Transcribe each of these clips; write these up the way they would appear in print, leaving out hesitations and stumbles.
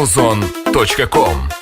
Amazon.com.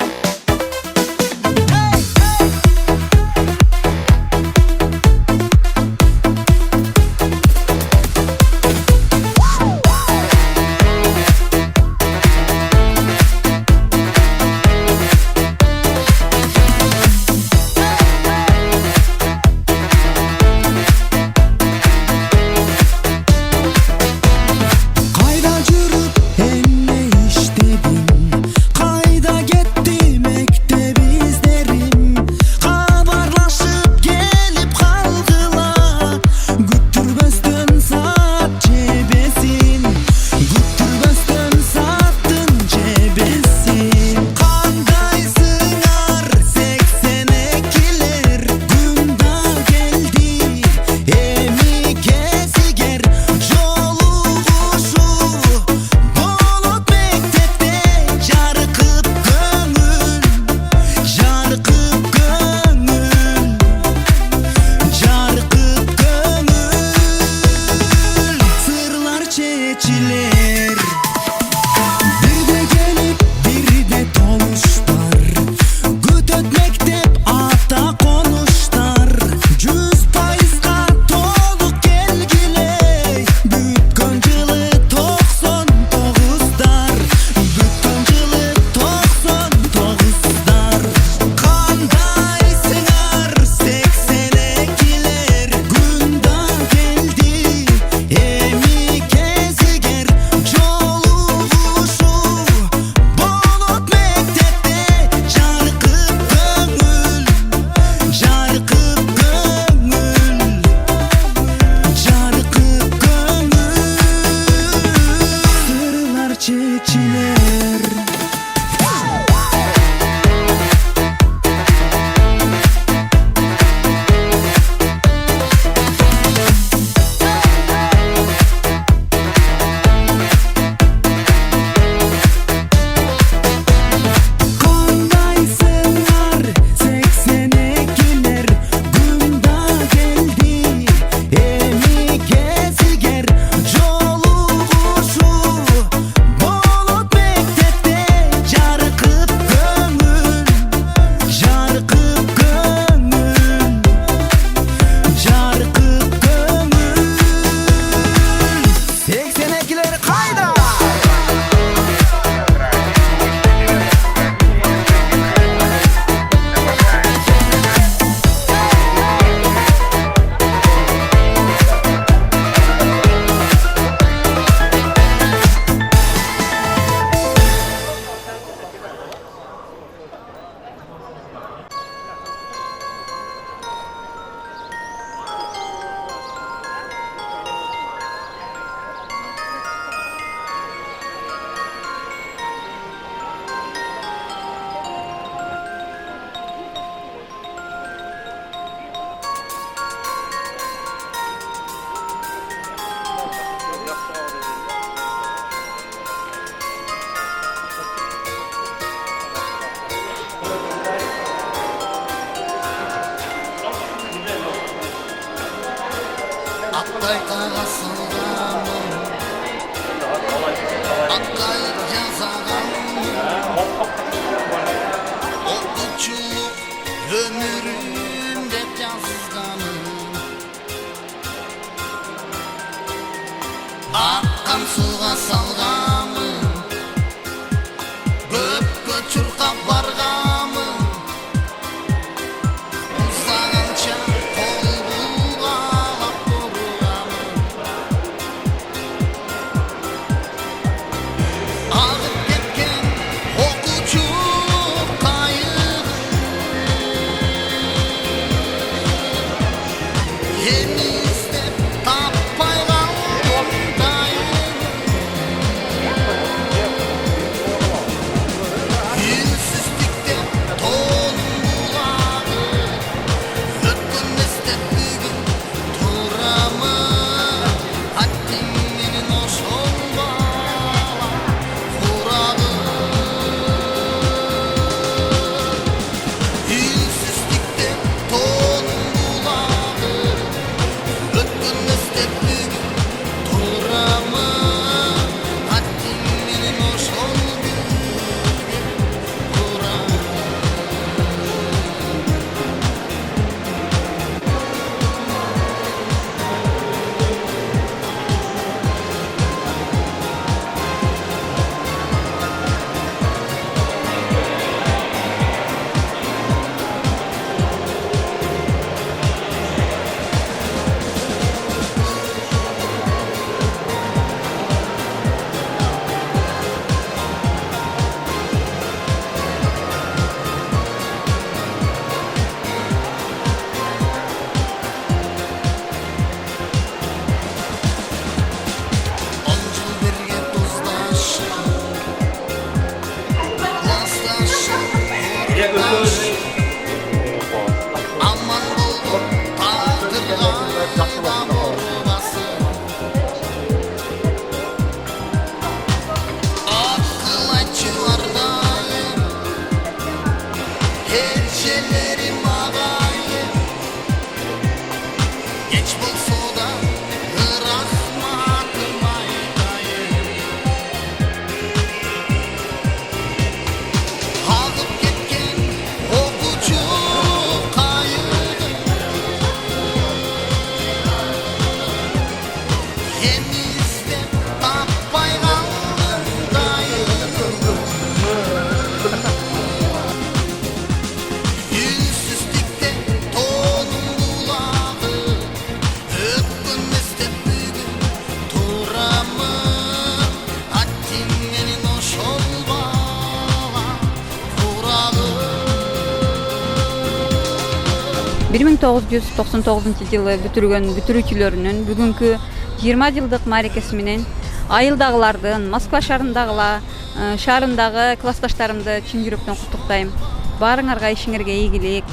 жылы бүтүргөн бүтүрүүчүлөрүнүн бүгүнкү 20 жылдык мааракеси менен айылдагылардын, Москва шаарындагы классташтарымды чын жүрөктөн куттуктайм. Баарыңарга ишиңерге ийгилик,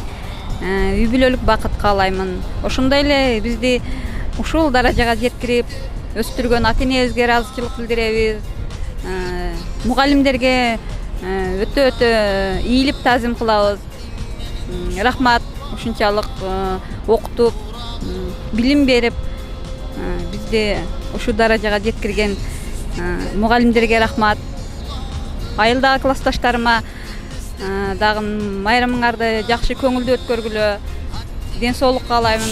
үй бүлөлүк бакыт каалаймын. Ошондой эле бизди ушул даражага жеткирип өстүргөн ата-энебизге ыраазычылык билдиребиз. Мугалимдерге өтө ийилип таазим кылабыз. Рахмат. Ушунчалык окутуп, билим берип, бизди ушу даражага жеткирген мугалимдерге рахмат. Айылдагы классташтарыма дагы майрамыңарды жакшы көңүлдүү өткөргүлө, ден соолук каалаймын.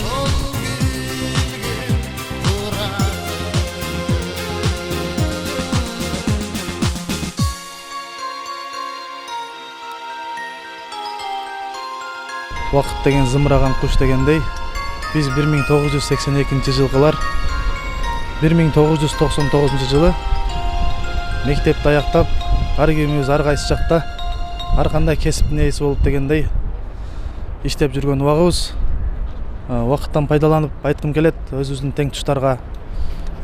Вакыт деген зымыраган куш дегендей, биз 1982 жылгылар 1999 жылы мектепти аяктап, ар кимибиз ар кайсы жакта ар кандай кесиптин ээси болуп дегендей иштеп жүргөн убагыбыз. Вакыттан пайдаланып айткым келет өзүбүздүн теңтуштарга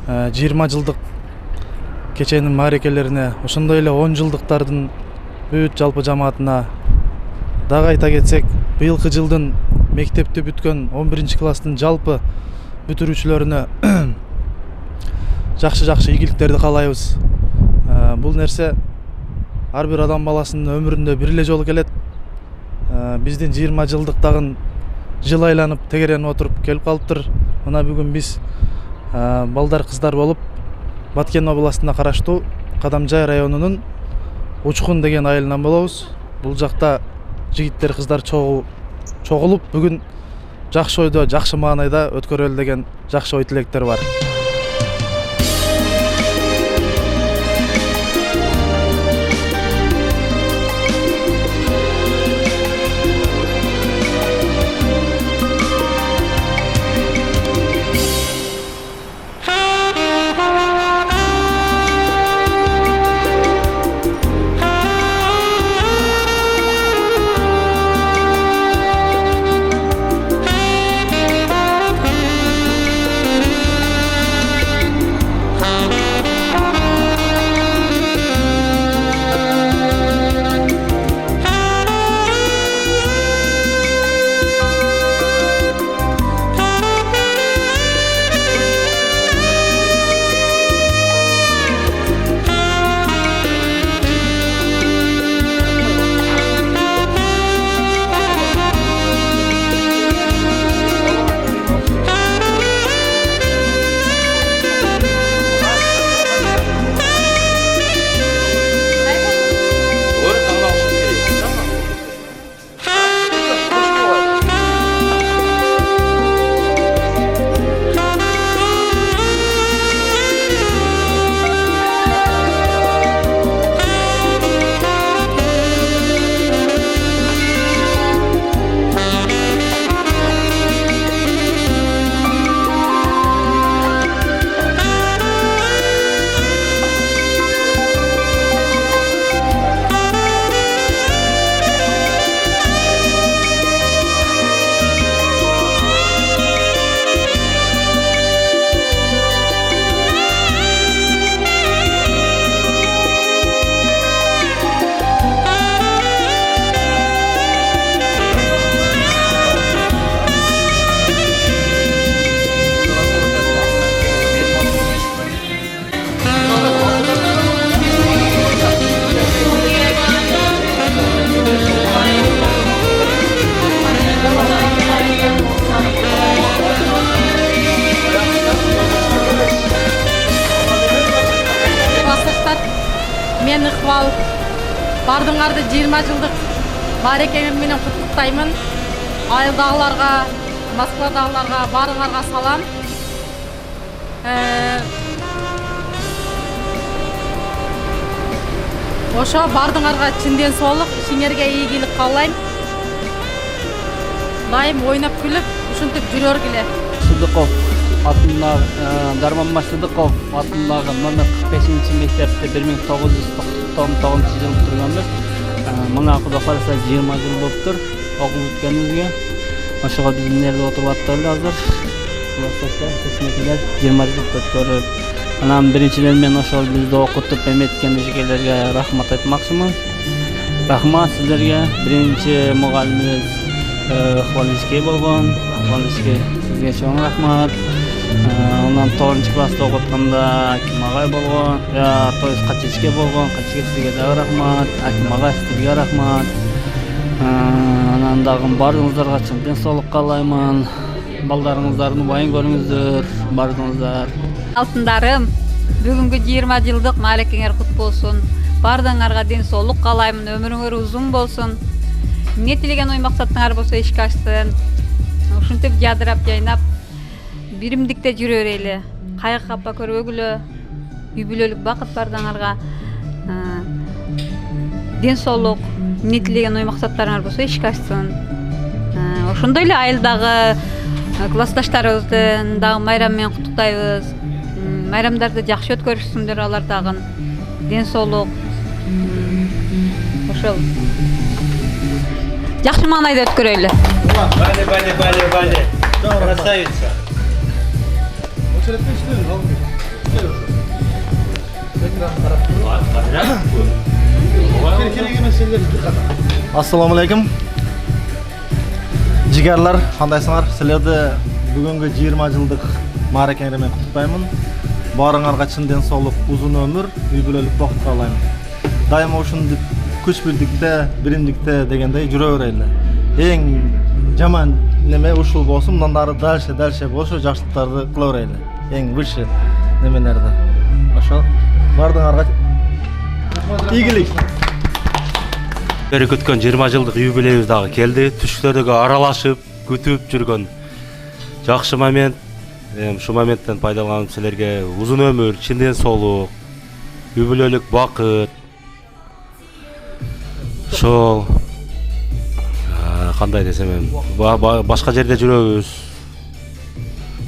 20 жылдык кеченин мааракелерине, ошондой эле 10 жылдыктардын бүт жалпы жамаатына дагы айта кетсек, быйылкы жылдын мектепти бүткөн 11 класстын жалпы бүтүрүүчүлөрүнө жакшы ийгиликтерди каалайбыз. Бул нерсе ар бир адам баласынын өмүрүндө бир эле жолу келет. Биздин 20 жылдыктагын жыл айланып тегеренип отуруп келип калыптыр. Мына бүгүн биз балдар кыздар болуп Баткен областына караштуу Кадамжай районунун Учкун деген айылынан болобуз. Бул жакта жигиттер кыздар чогулуп бүгүн жакшы ойдо, жакшы маанайда өткөрөлү деген жакшы ой тилектер бар. Бардыңарды 20 жылдық маарекеңер менен куттуктаймын. Айылдагыларга, Москвадагыларга баарыңарга салам. Ошо бардыңарга чынден соолук, ишиңерге ийгилик каалайм. Дайым ойнап күлүп, ушинтип жүрөргүле. Сыдыков атындагы Дарманбай Сыдыков атындагы номер 45-чи мектепте 1999-жылы бүтүргөнбүз. Мына Кудай кааласа 20 жыл болуптур окуп бүткөнүбүзгө. Ошого биз эмнеде отуруп аттырлы азыр. Классташтар, сиңдикелер 20 жыл өткөрүп. Анан биринчиден мен ошол бизди окутуп эметкен эжекелерге рахмат айтмакчымын. Рахмат сиздерге. Биринчи мугалимибиз Ыкбалишке болгон. Ыкбалишке сизге чоң рахмат. Анан 9-класста окутканда Аким агай болгон. То есть Качечке болгон. Качечке сизге дагы рахмат. Аким агай сизге рахмат. Анан дагы баарыңыздарга чындын соолук каалаймын. Балдарыңыздарды убайын көрүңүздөр, бардыңыздар. Алтындарым, бүгүнкү 20 жылдык маарекеңер кут болсун. Бардыңарга ден соолук каалаймын, өмүрүңөр узун болсун. Эмне тилеген ой максатыңар болсо ишке ашсын. Ушинтип жадырап, жайнап, биримдикте жүрө берели. Кайгы капа көрбөгүлө. Үй бүлөлүк бакыт бардыңарга. Ден соолук, эмне тилеген ой максаттарыңар болсо ишке ашсын. Ошондой эле айылдагы классташтарыбызды дагы майрам менен куттуктайбыз. Майрамдарды жакшы өткөрүшсүндөр алар дагы. Ден соолук. Ошол. Жакшы маанайда өткөрөлү. Бале. Красавица. Assalomu alaykum. Jigarlar, qandaysыңар? Sizlarni bugungi 20 жылдык маарекеңер менен куттуктаймын. Баарыңарга чынден соолук, узун өмүр, үй бүлөлүк бакыт каалайм. Дайыма ушунтип күч биrdikte, биримдикте дегендей жүрө берели. Эң жаман неме ушул болсун, мындан ары дальше болсо жакшылыктарды кыла берели. Эң выше немелерди. Ошо бардыңарга ийгилик. Бери күткөн 20 жылдык юбилейибиз дагы келди. Түштөргө аралашып, күтүп жүргөн жакшы момент. Шу моменттен пайдаланып силерге узун өмүр, чынден соолук, үй бүлөлүк бакыт. Ошол кандай десем эми, башка жерде жүрөбүз.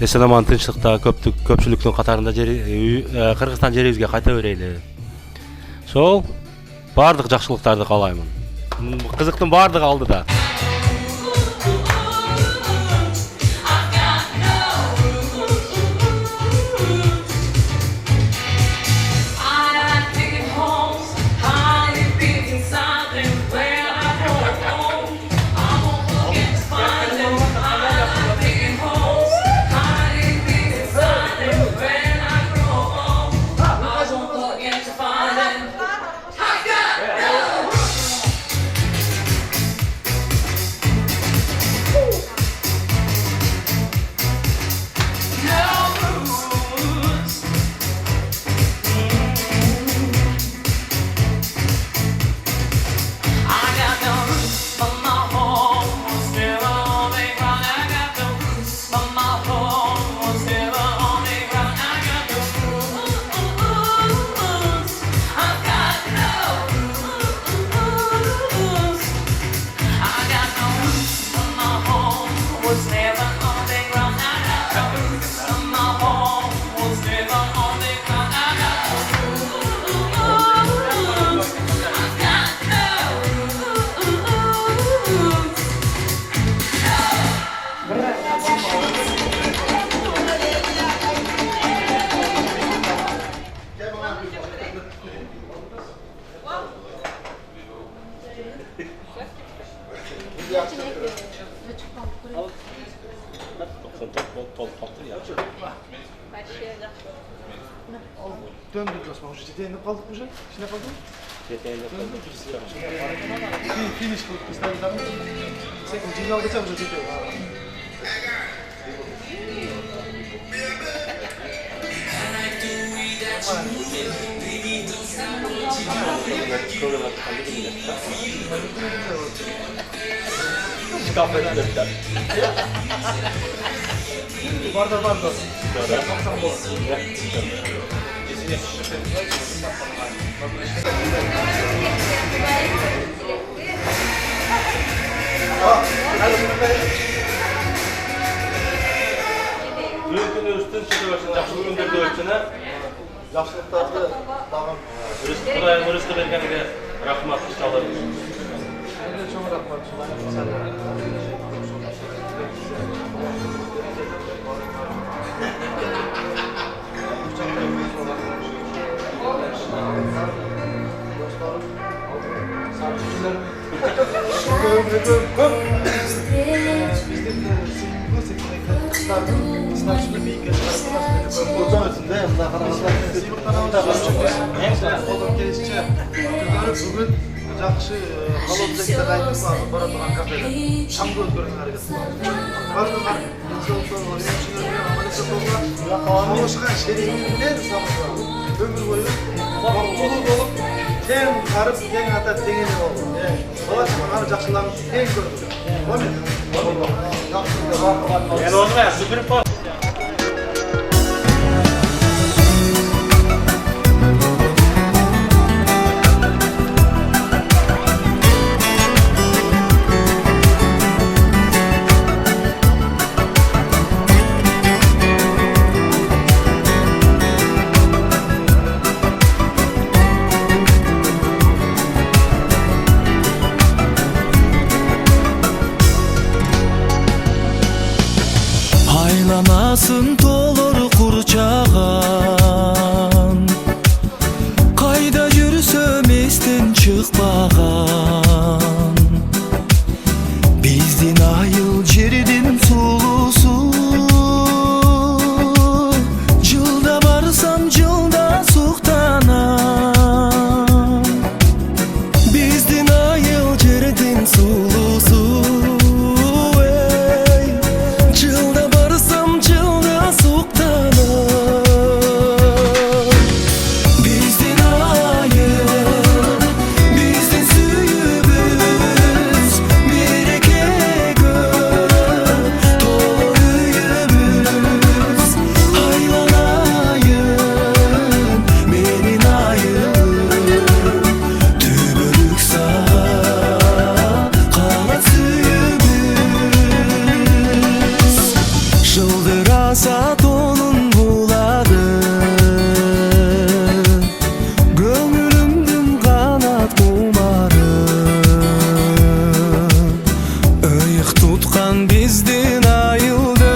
Эсен аман тынчтыкта көпчүлүктүн катарында Кыргызстан жерибизге кайта берели. Ошол бардык жакшылыктарды каалаймын. Кызыктын бардыгы алдыда. Döndük Osman, уже жетейинип калдык уже. Кичине калды? Жетейинип калдык. Финиш кылып тастадык дагы. Секин жыйналгача уже жетейбиз. I like to read that you Бүгүнкү үстүн чыгып жакшы күндөрдө өтсүн. Жакшылыктарды дагы Кудайым рызкы бергениге рахмат иншалла. чоң рахмат. Бүгін жақсы коллективдер айтып бара тұрған кафеде шамды өткөргөн аракет кылабыз. Бардыгы денсаулыктарга, эмчилерге, амалияттарга кабышкан шеригинен самырап, өмүр бою бактылуу болуп, тең карып, тең атап, тең эне болуп. Бала чаганы жакшыларын тең көрдүк. Мен onu süpürüp bak. Айланасың толыр құрчаған, қайда жүрсөм естен шықпаған. Биздин айыл жердин сулусу, жылда барсам жылда суктанам. Биздин айыл жердин сулусу, Жылдыраса тонун булады, көңүлүмдүн канат кумары. Ыйык туткан биздин айылды.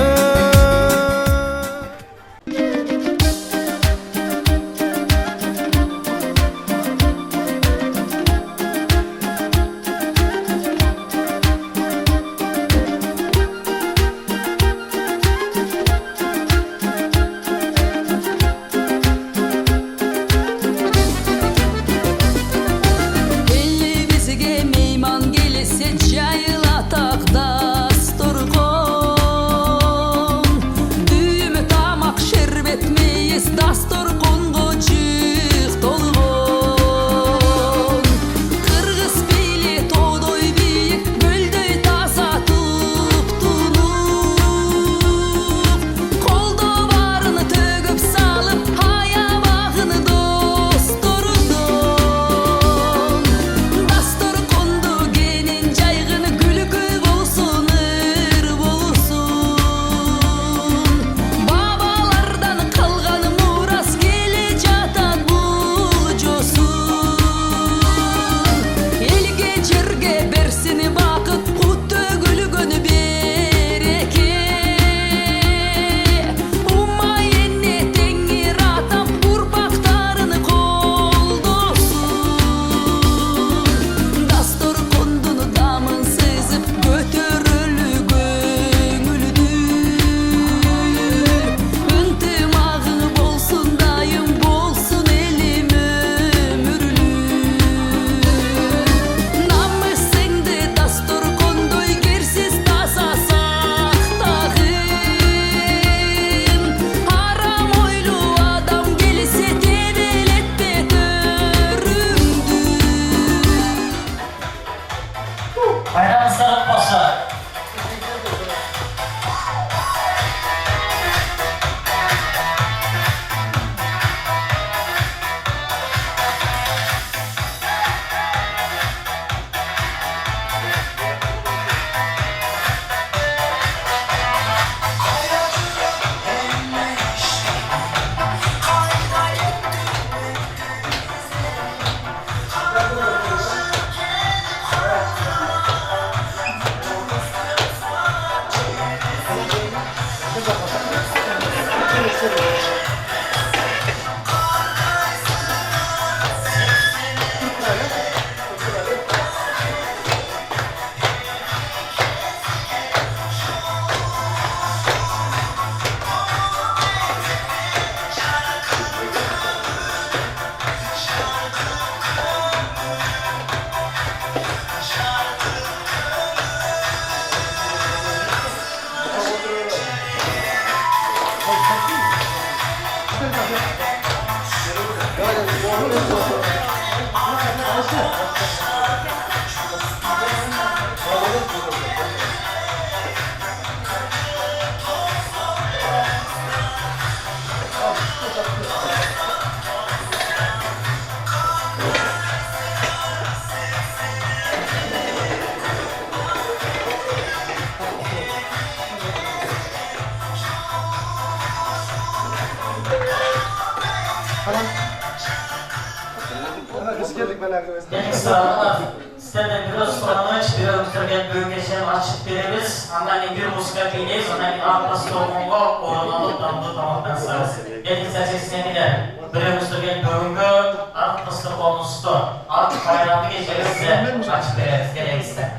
Biz geldik belki. Demek sıralama. Sizlerden bir restoranı birazdan büyük geçen açıp veririz. Ondan bir musika dinleyiz. Ondan bir arkası olmanğa oran alıp damlı tamamdan sarız. Dedik sesini de birimizde bugünkü arkası konusu. Artık bayramı geçeriz size. Açıp veririz gerekirse.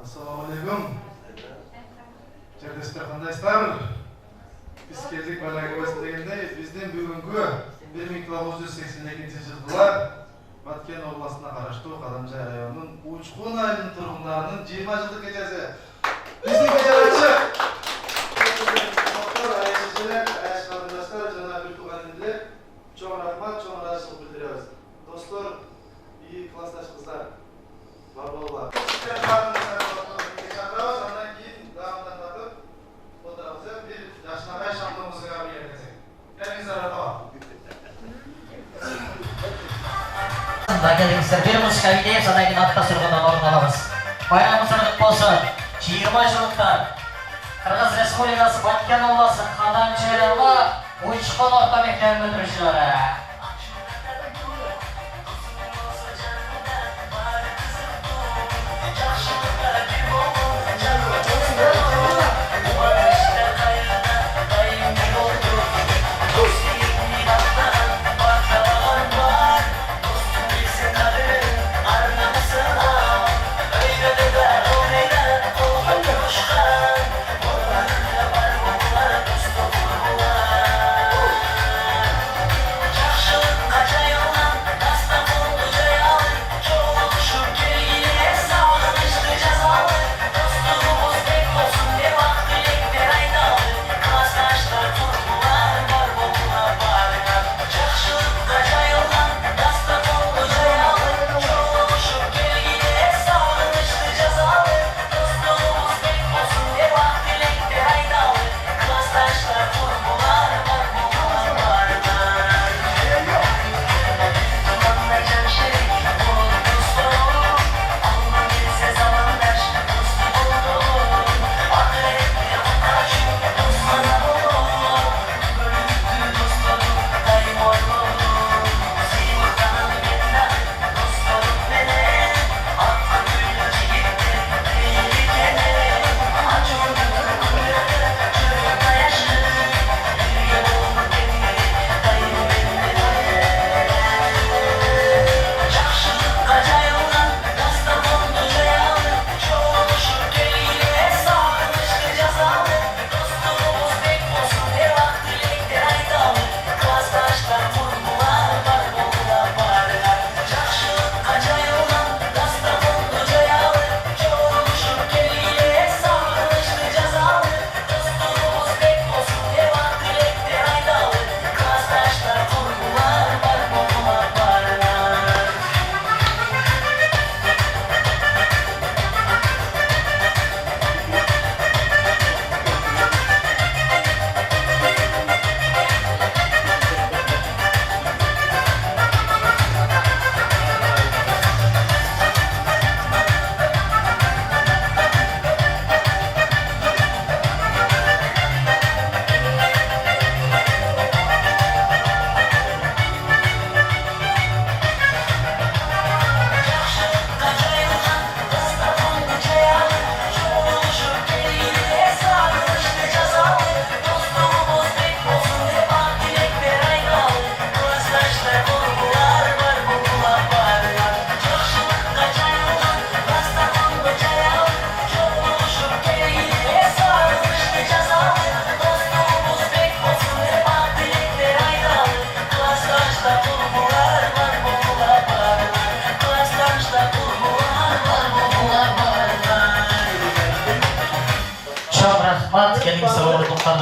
Assalomu alaykum. Çerdesler kandayslar? Biz keldik balagabas degende bizden bugungi 1982-yıllar Batken oblastına qarashli Qadamjoy rayonining Uchqun aylan turg'unlarining 20 yillik kechasi. Bizning kechasi. Doktor ayashchilar, ayash qarindoshlar, janob tuganlar, cho'ng rahmat, cho'ng razillik bildiramiz. Do'stlar, iyi klassdosh qizlar, bor-bor. Gerekirse bir musika dinleyip sana yine hatta sırgından orada alamız. Bayramımız kutlu olsun. 20 yıllıktan Kırgız Respublikası Batken Oblası Qadamjoy rayoni Uchqun orta mektebi bitiruvchilari.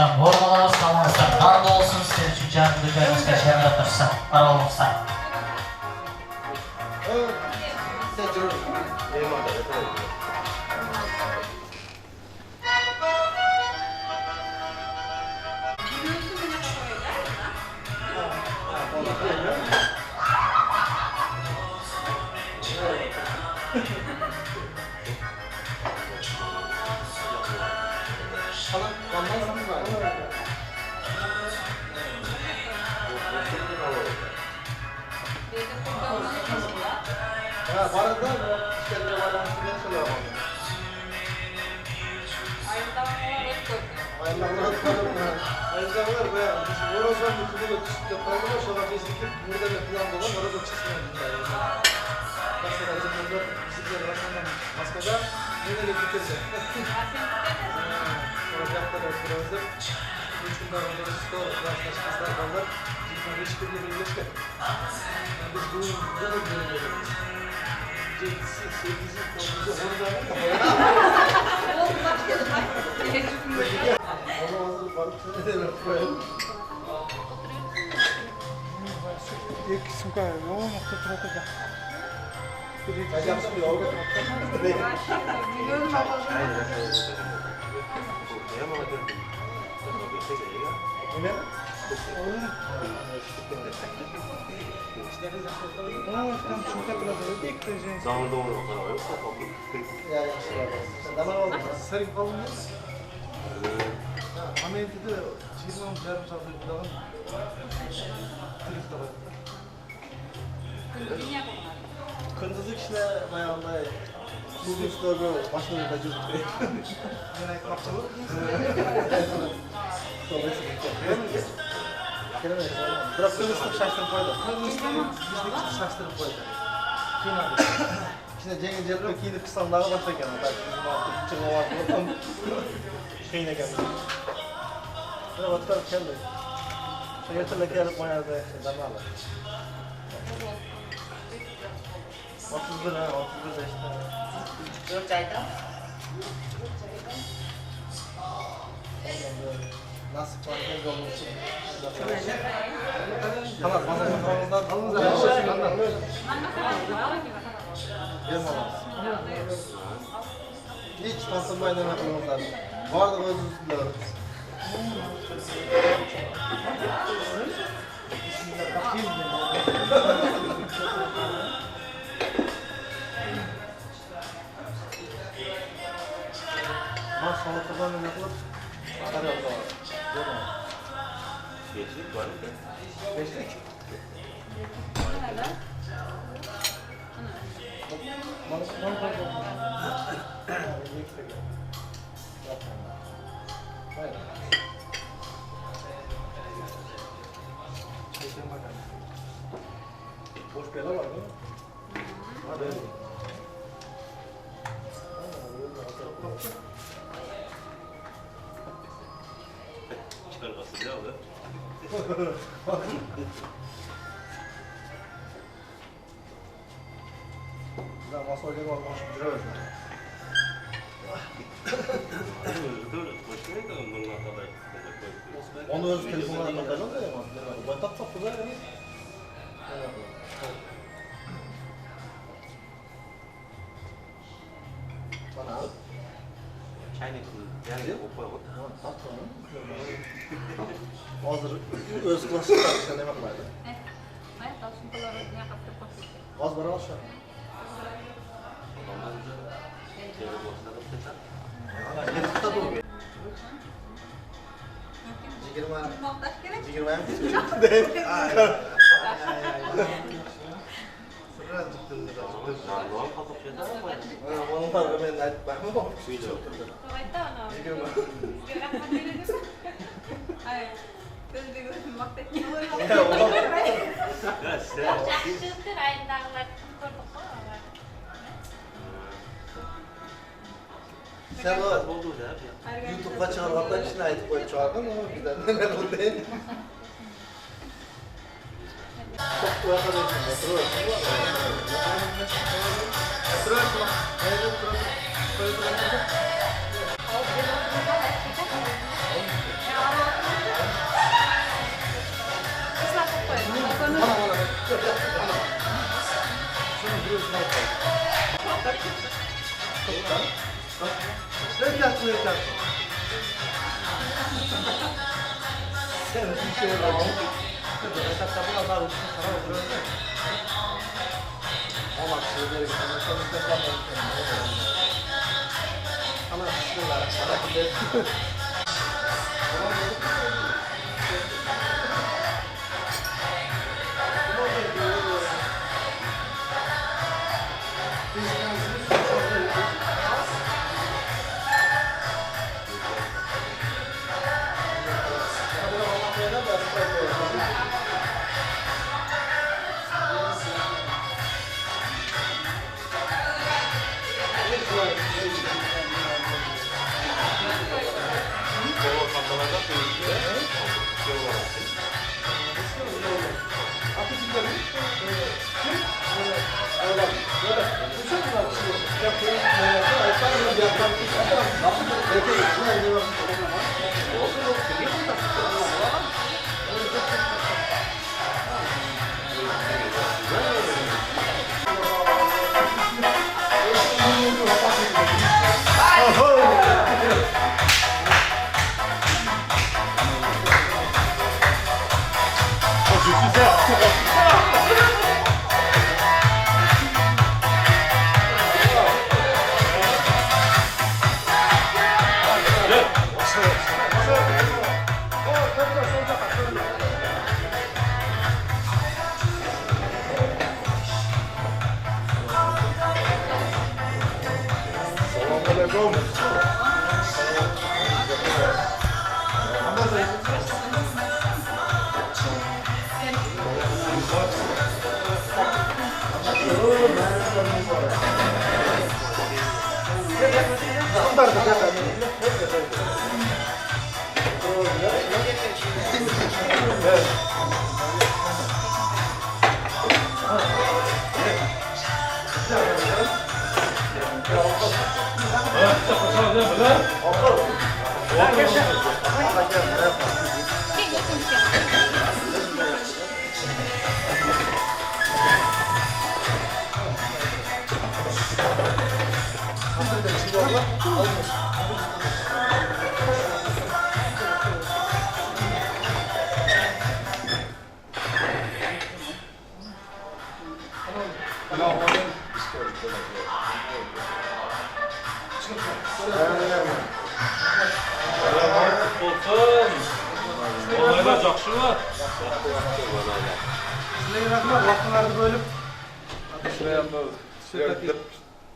Oradan bormalarız, sağlamızdan karlı olsun. Sizin için canlı duyduğunuzda şerinde otursun. Aralımızda. Kırmızı kişiler ayağında bu üstüne başını da cüzdü. Yine kapsalı. Biraz kırmızı şaştırıp koydu. Bizdeki şaştırıp koydu. İşte Cengiz Celil'e kiyinip kısanlığa başlarken bizim artık çıkma var. Şeyine geldi. Böyle batılar geldi. Yeterli gelip oynadı. Zamanla. 31 ha, 31 de işte. 4 ayda. Nasıl farklı yolun için? Tamam, masajın kanalından alınız. Hiç tanıtılmayın demek olmaz. Vardı bu özür Sonra kullanım yapılıp çıkarıyor o zaman. Değil mi? Geçtik var mı? Geçtik. Boş bela var değil mi? Hadi. Çıkarması ne olur? Güzel masa oyunu var, hoş bir öyle. Onu öz telefonuna katalım da ya. Batak tatlı da ya. Bana al. Çaynik yani opa bak. Hazır öz klasik tartışan demek vardı. Az bara aşağı. Jigirma hem hiç Onlar ben de ben mi Sen o YouTube'da çağırmaktan kişine ait koyup çağırdın ama bizden neler oldu değil mi? Çok kuvvetli değilsin. Oturuyorsun.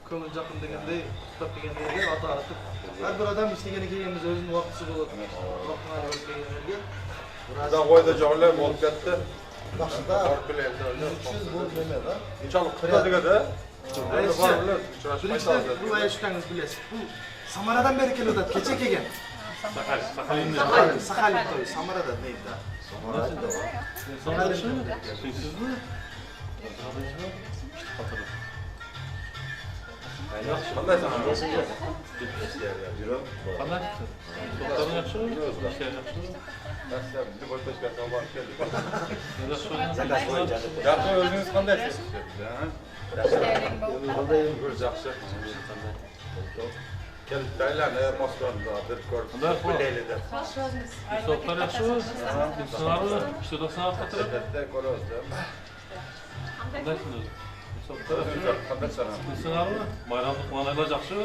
Көңіл жақын дегендей, тұтап дегендей ата атып. Әрбір адам істегені келгеніміз өзінің уақытысы болады. Уақытыңа өзгергенерге. Бұдан қойда жоғылай болып кетті. Башында 300 болып демеді. Иншаллах құда дегеді. Біріншіден бұл әйшкаңыз білесіз. Бұл Самарадан бері келіп өтеді, кече келген. Сахалин той, Самарада дейді. Қандай саған? Жақсы, өзіңіз қандай жақсы. Келіп Тайланд, Москвада бір көріп білейледі. Soğuklar yaşıyor. Sınavı, işte 90 katı. Andaysınız. Soğuklar yaşıyor. Қандай саған? Sınavı, bayramlık manayla жақсы.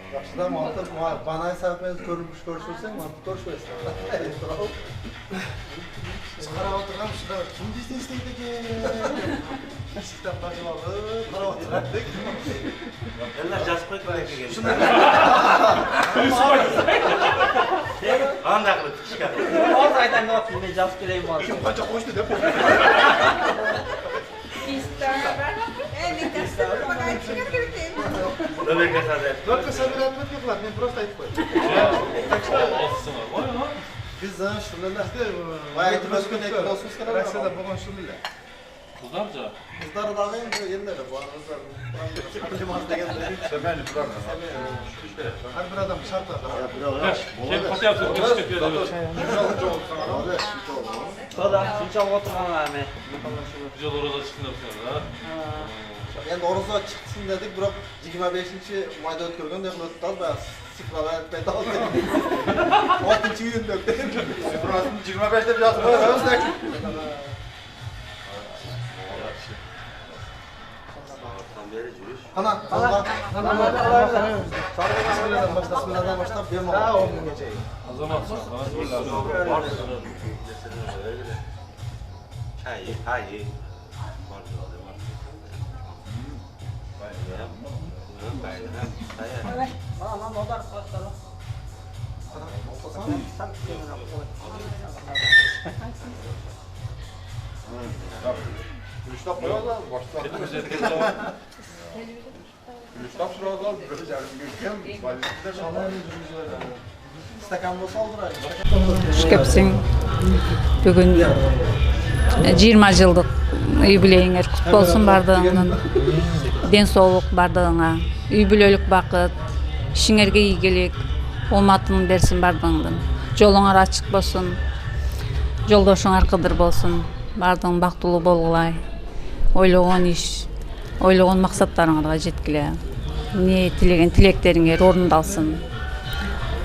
Жақшыдан малтып, банай сапен көршілсең, малтып көршілесің. Қарап отырған шыда кім бізде істейді екен? Есіктен қашып алып, қарап отырдық. Eller жазып қойып келген. Анда қылып кішке. Ол айтам жоқ, мен жазып келейін бар. Кім қанша қойды деп? Нөмерге сазет. Только собирать не плат, мен просто айтып қой. Biz şurada bayatı başkan ekran olsun kadar Россияда болған шүлілі. Kızlar ca. Kızlar da yerlere bu arada. Semeni bırak. Әрбір адам шарт атыр. Şey katı yapsın, geçiş tepiyor da. Soda, şunçалық отырған әме. Güzel orada çıkın yapıyorlar ha. Endi oruza chiqsin dedik, biroq 25-mayda o'tkazgandek qilib o'tdi, bas. Siklava paydo oldi. 6-iyunda o'tdi. 25 deb yozib qo'yamiz. Ana, bismillahdan boshlab bermoq. 10 kungacha. Azamat. Çay. Gülüştap koyarlar, başta. Gülüştap şurada, böyle yarım gülken, valizde şallar. Stakan bo'lsa oldiraylik. Xush kelibsiz. Bugun 20 жылдык юбилейиңер кут болсун бардыгыңнын. Ден соолук бардыгыңа, үй бүлөлүк бакыт, ишиңерге ийгилик, ооматын берсин бардыгыңдын. Жолуңар ачык болсун, жолдошуңар кыдыр болсун, бардыгың бактылуу болгулай. Ойлогон иш, ойлогон максаттарыңарга жеткиле. Не тилеген тилектериңер орундалсын.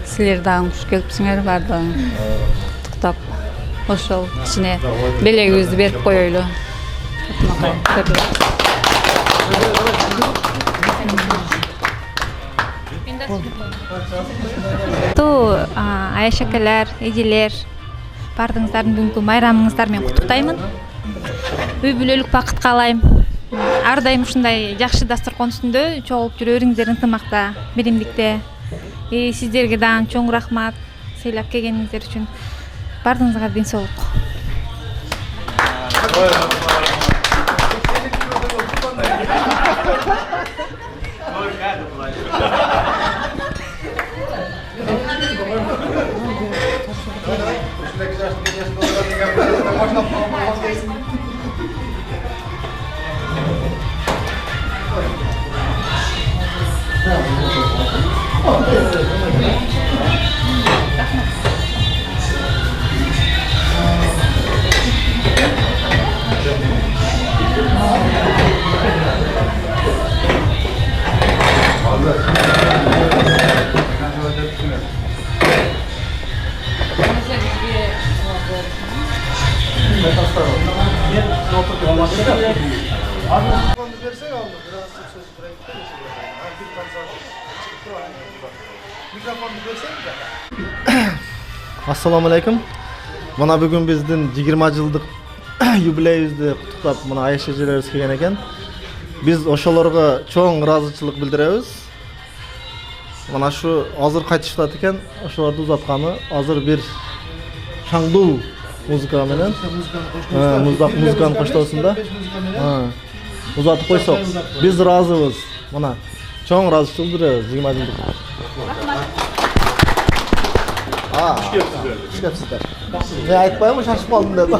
Силер дагы куш келипсиңер бардыгың. Куттуктап ошол кичине белегибизди берип коелу. Аяш акалар, эжелер, бардыңыздардын бүгүнкү майрамыңыздар менен куттуктаймын. Үй бүлөлүк бакыт каалайм. Ар дайым ушундай жакшы дасторкон үстүндө чогулуп жүрөөрүңүздөр ынтымакта, биримдикте. Сиздерге дагы чоң рахмат сыйлап келгениңиздер үчүн. Бардыңызга ден соолук. Assalomu alaykum. Mana bugun bizning 20 жылдык юбилейибизди куттуктап, мына Айша эжелерибиз келген экен. Биз ошолорго чоң ыраазычылык билдиребиз. Mana şu азыр кайтышат экен, ошолорду узатканы азыр бир шаңдул музыка менен, музыканын коштоосунда узатып койсок, биз ыраазыбыз. Мына чоң ыраазычылык билдиребиз 20 жылдык. Şükepsizler. Ne aytpayım mı şaşıp kaldım dedi.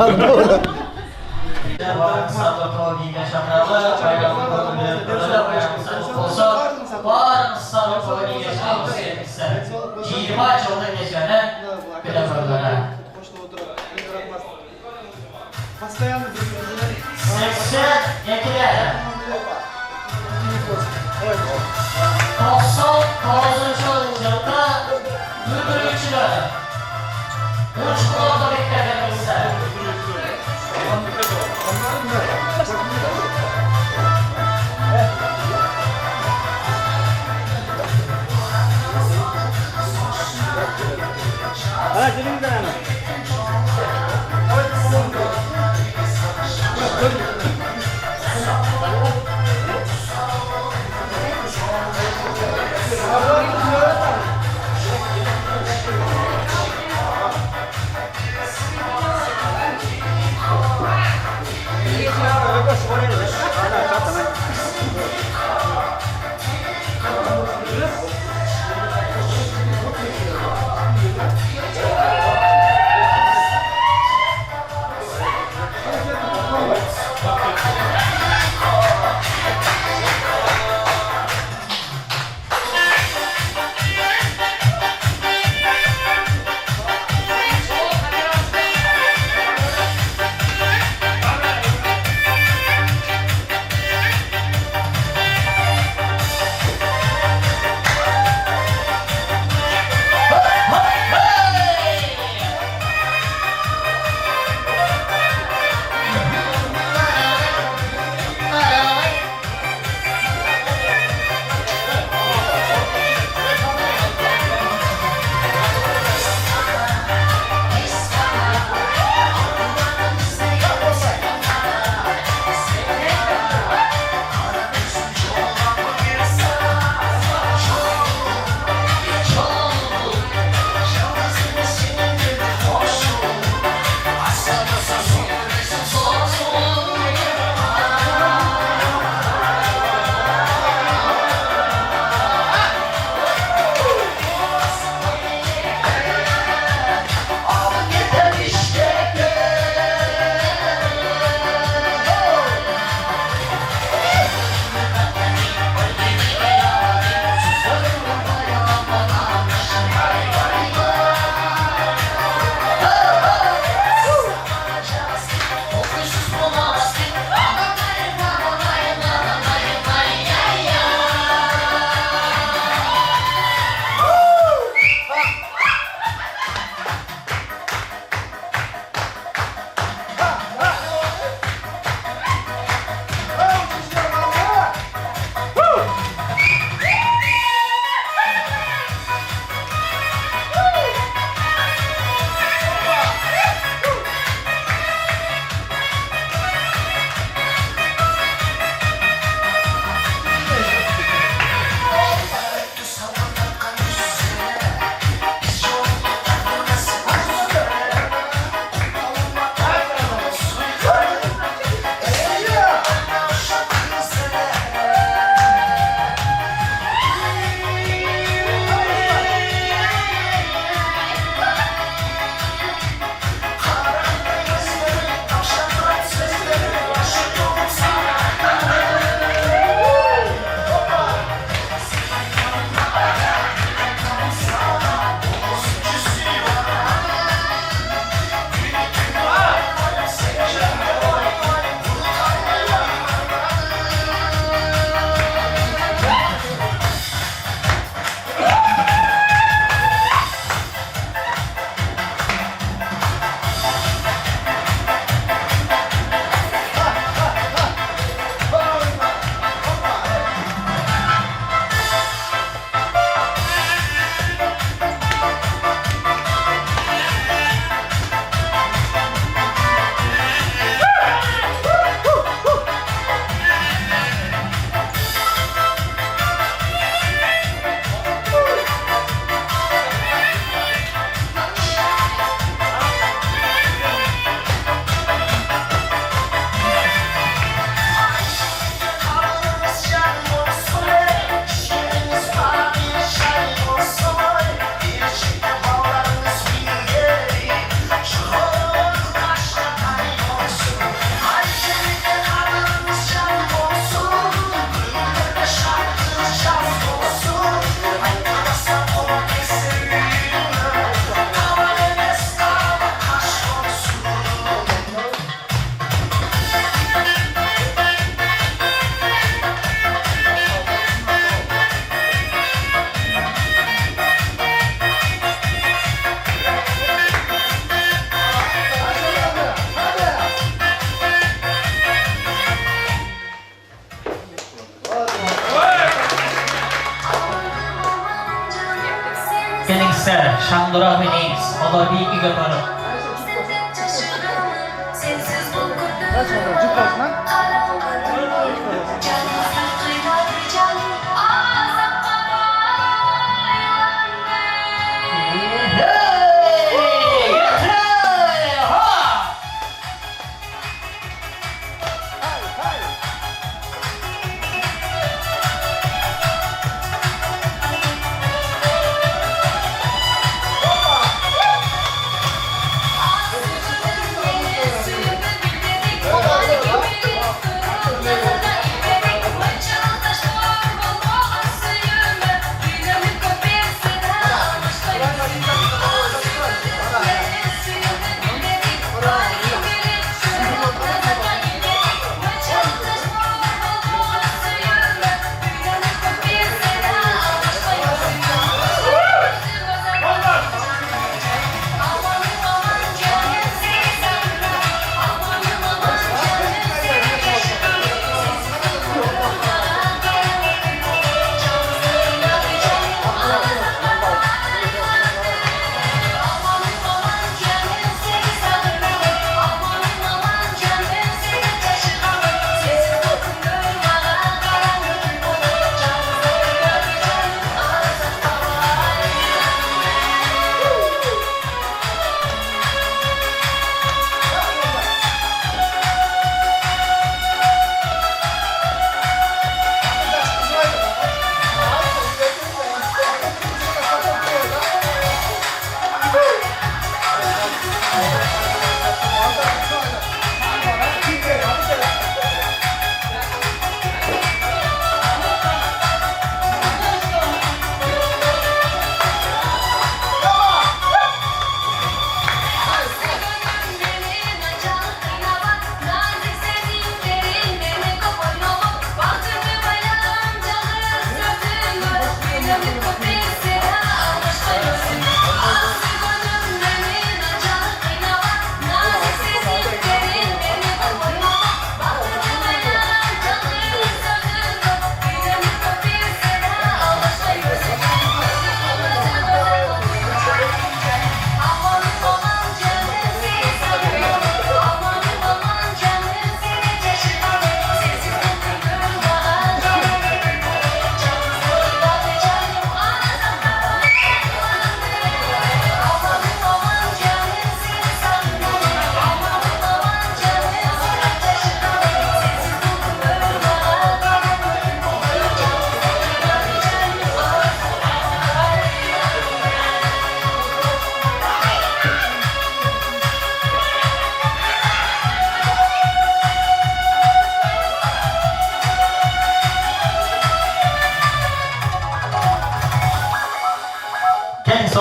gençler, Şandura oynayınız. Onlar bir iki götürün.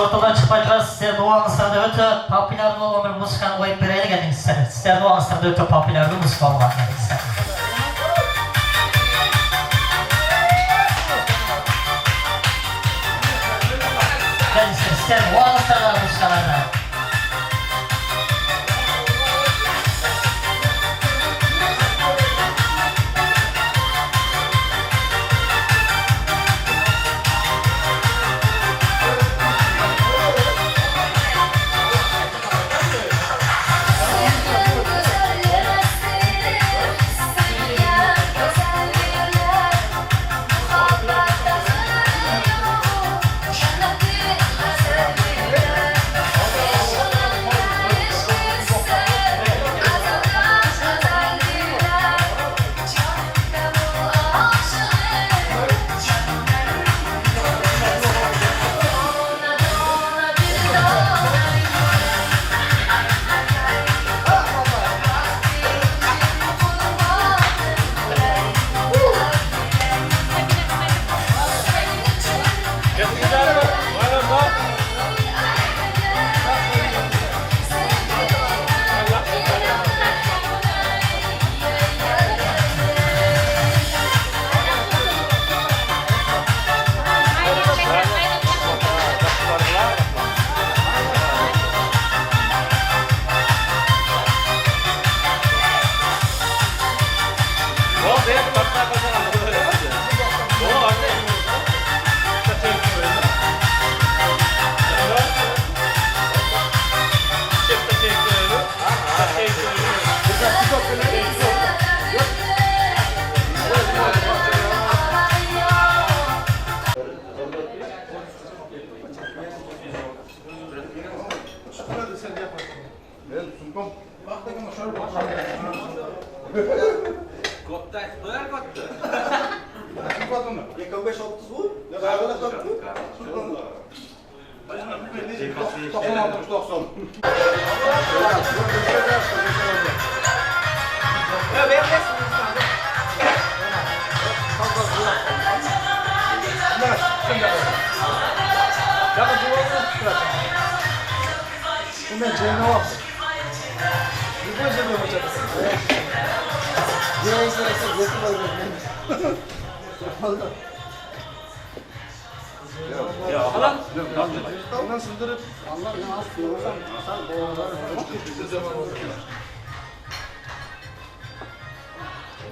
Ortadan çıkmayacağız. Sizler doğanızlarda öte popüler olan bir musikanı koyup bir yere geldiniz sizler. Sizler doğanızlarda öte popüler bir musika olan sizler. Gelin sizler doğanızlarda musikalarda.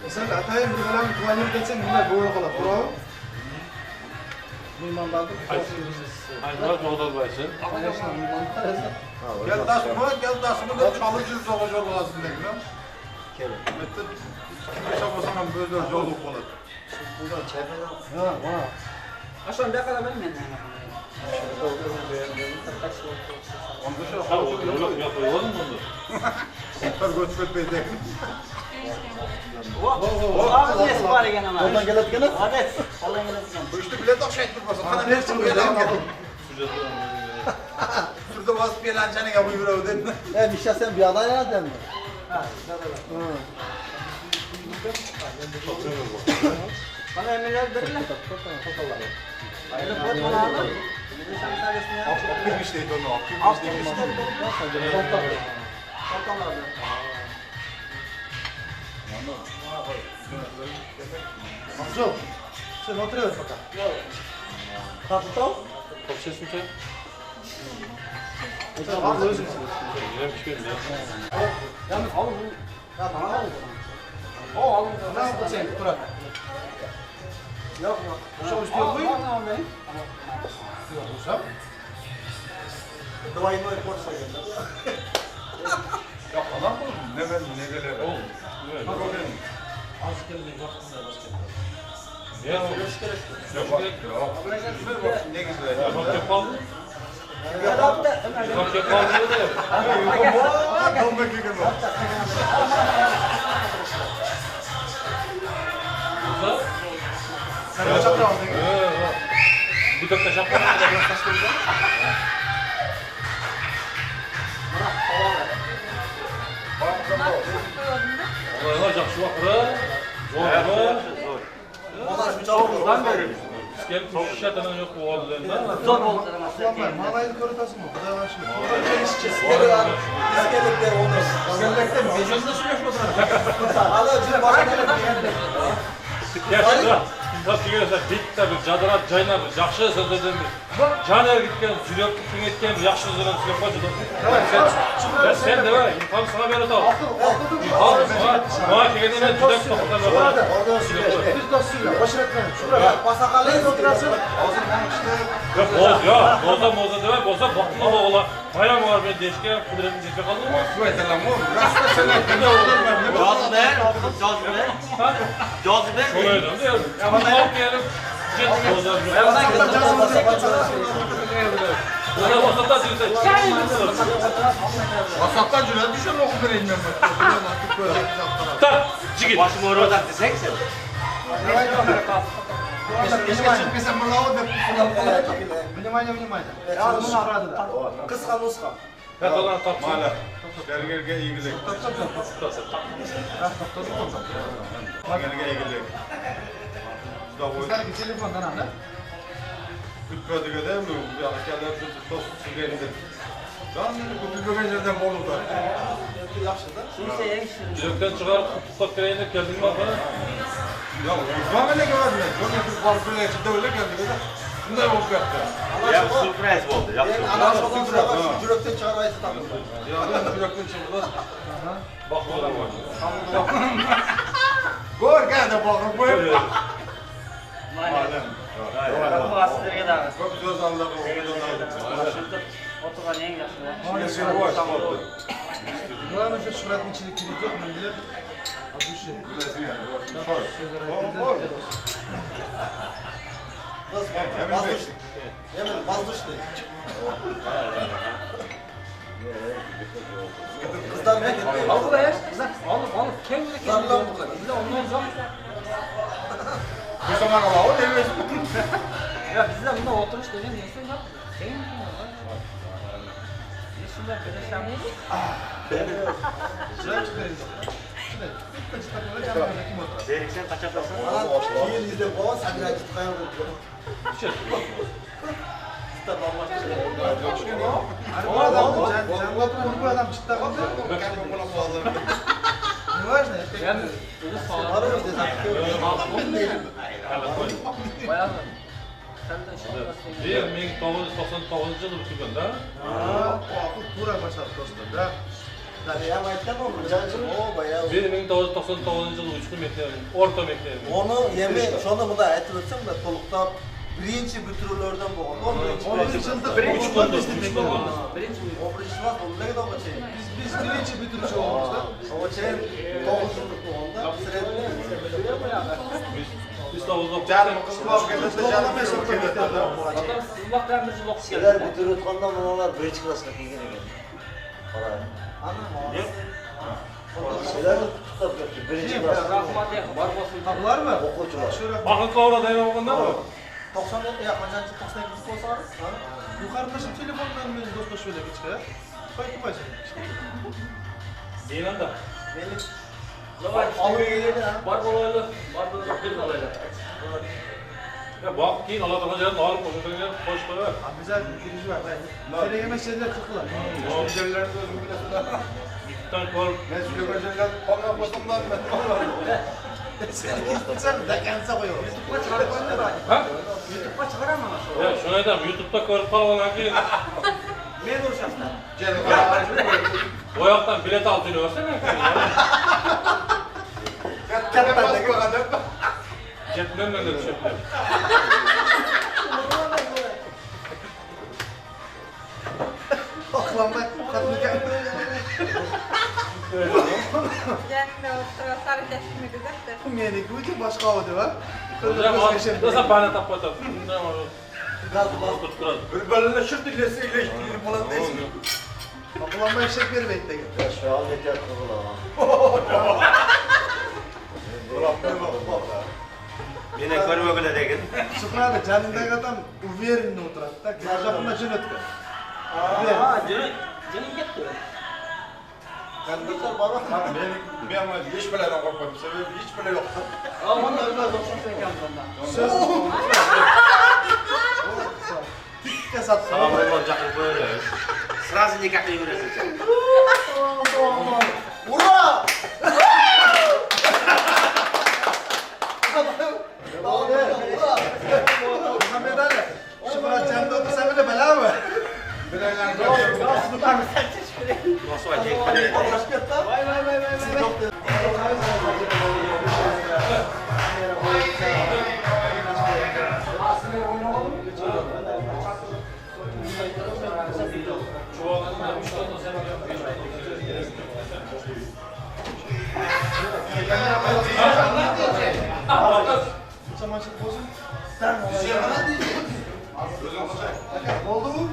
Sen atayım bir falan kullanıp geçsen bunlar böyle kalır. Bravo. Aylar Moğolbaysın. Gel dasmı da çalıcı savaş olmasın dedim. Metin kimse yapmasam böyle yol olur. Aşağı ne kadar ben Yok yapıyor mu bunu? Tabii götürüp beyde. Oradan gelip gene. Bu işte bile taş ettirmesin. Kana ne için böyle geldi? Şurada vasıf eğlencenin yapıyor ödedim. Mişa sen bir aday yazdın mı? Bana emirler verirler. Akbil işte onu. Akbil işte. Mahzun. Sen oturuyorsun bakalım. Kaptan? Çok ses mi sen? Tamam özür dilerim. Yine bir şey mi? Yalnız alın bunu. Ya tamam alın. O alın. Ne yaptın sen? Bırak. Yok. Şu istiyor muyum? Tamam ben. Sen? Duayı böyle korsaydım. Ya falan mı? Ne ben ne gelir? Oğlum. Böyle. Az gelecek vaktinde başka. Ne yapıyorsun? Yok bak. Ne güzel. Bak yapalım. Ya da Bak yapalım diyor da yap. Tam bekliyorum. Burada. Sen kaçak da aldın. Bir dakika şapka. Olaylar жақсы уақыры, зорлығы. Oradan verir. Gelip üç şatadan yok bu oğullarında. Zor oldu. Malayını korutasın mı? Bu da başlıyor. İskelekler onu. İskelekler mi? Beşinci sürüyor mu? Hala cüre başka Yaşında. Тап дегенде бетті бір жадырап жайнап жақсы сөздерден жаны кеткен жүректі кеңейткен жақсы сөздерден сөйлеп қойшы сен де бар ilham sana бере тау ilham маған келгенде мен жүрек тоқтатам Biz dostuyla boş etmeyin. Şuraya Basakalayız oturasın. yok boza demey boza bakma oğla bayram var ben deşke kudretim жетпей қалды ғой Cazibe. солай да алып келіп Vasattan cüret düşen oku vereyim ben bak. Так, жігіт Başım oradan desek sen. Keşke çıkmasam bunu alıp Внимание, внимание. Al bunu aradı da. Kıska nuska. Ben dolan tapçı. Mala. Dergerge ilgilik. Dergerge ilgilik. Kızlar ki telefondan al. Kütbödüge değil mi? Bir askerler dost sügerinde. Ben kütbödüge yerden boldu. Жүректен шығарып құттықтап келейін деп келдің ба апа? Ya bana ne geldi? Böyle bir farklı içinde öyle geldi de. Şunday olup yaptı. Ya sürpriz oldu. Anlaşmadan sonra şu cürekten çağıraydı takıldı. Ya ben yürekten çıktı. Bak oğlum var. Gör gel de bakın bu. Madem. Bu askerge dağı. Çok söz aldı bu. Oturan en yaşlı. Neyse bu aç oldu. Buranın şu şuratın içinde kilit yok mu? Bilir. Atışı. Hemen Hemen vazgeçti. Alıp kendine kendine. Ondan sonra. Bu zaman alalım demeyiz. Ya bizde bunda oturuş dönüyor. Neyse yok. Senin mi? Biz şunda birleşemeyiz. Sen kaç atarsın? Keyin izde boğaz, hadi hadi tutayım. Bu adam çıktı. Ne var ne? Yani Arı bizde zaten. Bayağı mı? Sen de şimdi 1999 yılı bitirgen da. Tura başladı dostum da. Yani yamayken olur. Cancım o bayağı. 1999 yılı üçlü mektebim, orta mektebim. Onu yemi, şunu bu da aytib ötsem de tolukta birinci bitirilörden boğan. 11 yılda Birinci buldu. Birinci var, onu ne kadar şey. Biz birinci bitirici olmuştu. O şey 9 yıllık boğanda. Biz de uzak. Canım kızım var gelirse canım meşhur Zaten sızlak demeci lok Şeyler bitirip ondan bunlar birinci klasına giyген ekan. Qarang. Ne? Şeyler tutup yaptı. Birinci klas. rahmat ya var olsun. Var mı? Okuçular. Bakın kavra dayma olganda mı? 90 ya kaçıncı 98 olsa yukarıda şimdi telefondan men dostlaş öyle geçe. Koyup koysun. Deyin anda. Alır gelirdi ha. Var olaylı. Var bir olaylı. Ya bak keyin aladığın yerden alıp koşuyorsun ya. Hoş koy. Güzel bir giriş var. Nereye meseleler tıkılar. Sürücülerin özü bilesin. İpten kol. Ben sürücüler ona koştumdan ben. Sen de kendinize koyuyorsun. YouTube'a çıkartmanı da. Ha? YouTube'a çıkaramam. Ya şunu edem YouTube'da görüp kalan ki Ben uğraşasın. Canım o yaktan bilet altını versene. Kapat bakalım. Jetmen de düşürdüm. Aklanma kadın geldi. Meni gücü başka oldu ha. Nasıl bana tapatım? Gazı bas. Tutturan. Bir bölümde şırt ilesi iyileştirelim falan değil. Aklanma eşek bir bekle. Ya şu an yeter kızıla. Yine görme bile değil. Şükrü canındaki adam uverinde oturar. Tak yapma cünetke. Canım gitti. Kandıklar bana. Ben ama hiç bile korkmadım. Sebebi hiç bile yoktu. Aman da biraz 98 yanında. Söz. Tikke sattı. Tamam olacak böyle. Sırası nikahlı yürüyorsun. Ura! Muhammed Ali. Şükrü canında otursa bile bela mı? Bileğden Nasıl acayip. Vay. Çamaşır bozun. Sen oldu mu?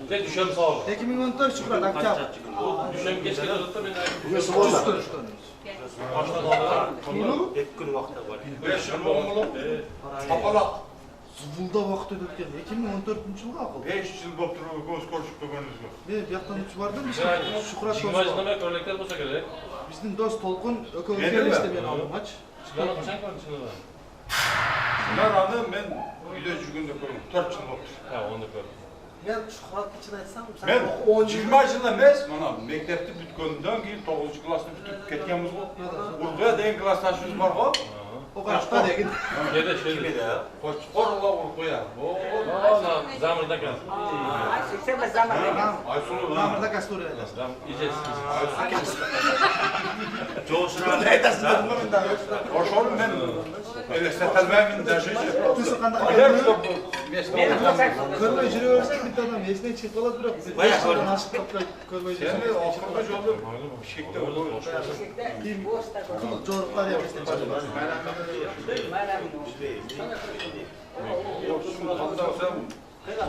Ben düşem sağ ol. 2014 Şükran Akçam. Düşem geç geliyor da ben. Bugün sıvırlar. Baştan aldım. Hep gün vakti var. 5 yıl olmalı. Апалак. Зубулда вакыт өтүп кетти. 2014 жылга акыл. 5 жыл болуп туруп көз көрүшүп көргөнүбүз жок. Мен бияктан үчүп бардым. Шукрат Жиырма жылдан бeri örnekler болса керек. Биздин дос Толкун экөөбүз келишти мен алдымачы. Силер качан көрдүңүз? Мен аны мен үйдө жүргөндө көрдүм. 4 жыл болуптур. Ha, onu da gördüm. Мен Шукратты чын айтсам, Мен 20 жыл эмес, мына мектепти бүткөндөн кийин 9-классты бүтүп кеткенбиз го. Ургуя деген классташыбыз бар го. Окашта деген. Şeyde şeyde. Кочкорла ургуя. Zamırda gel. Айсулуу. Намырда кастур айтасыз. Zam ijesiz. Жоошуна айтасыздар го мен дагы. Ошону мен элестетелбеймин даже. Түсү кандай? Көрбөй жүрө берсең бит адам эсине чыгып калат, бирок башкадан ашып калып көрбөй жүрсөң. Сени окурга жолу бишкекте Жоруктар эместен чыгып.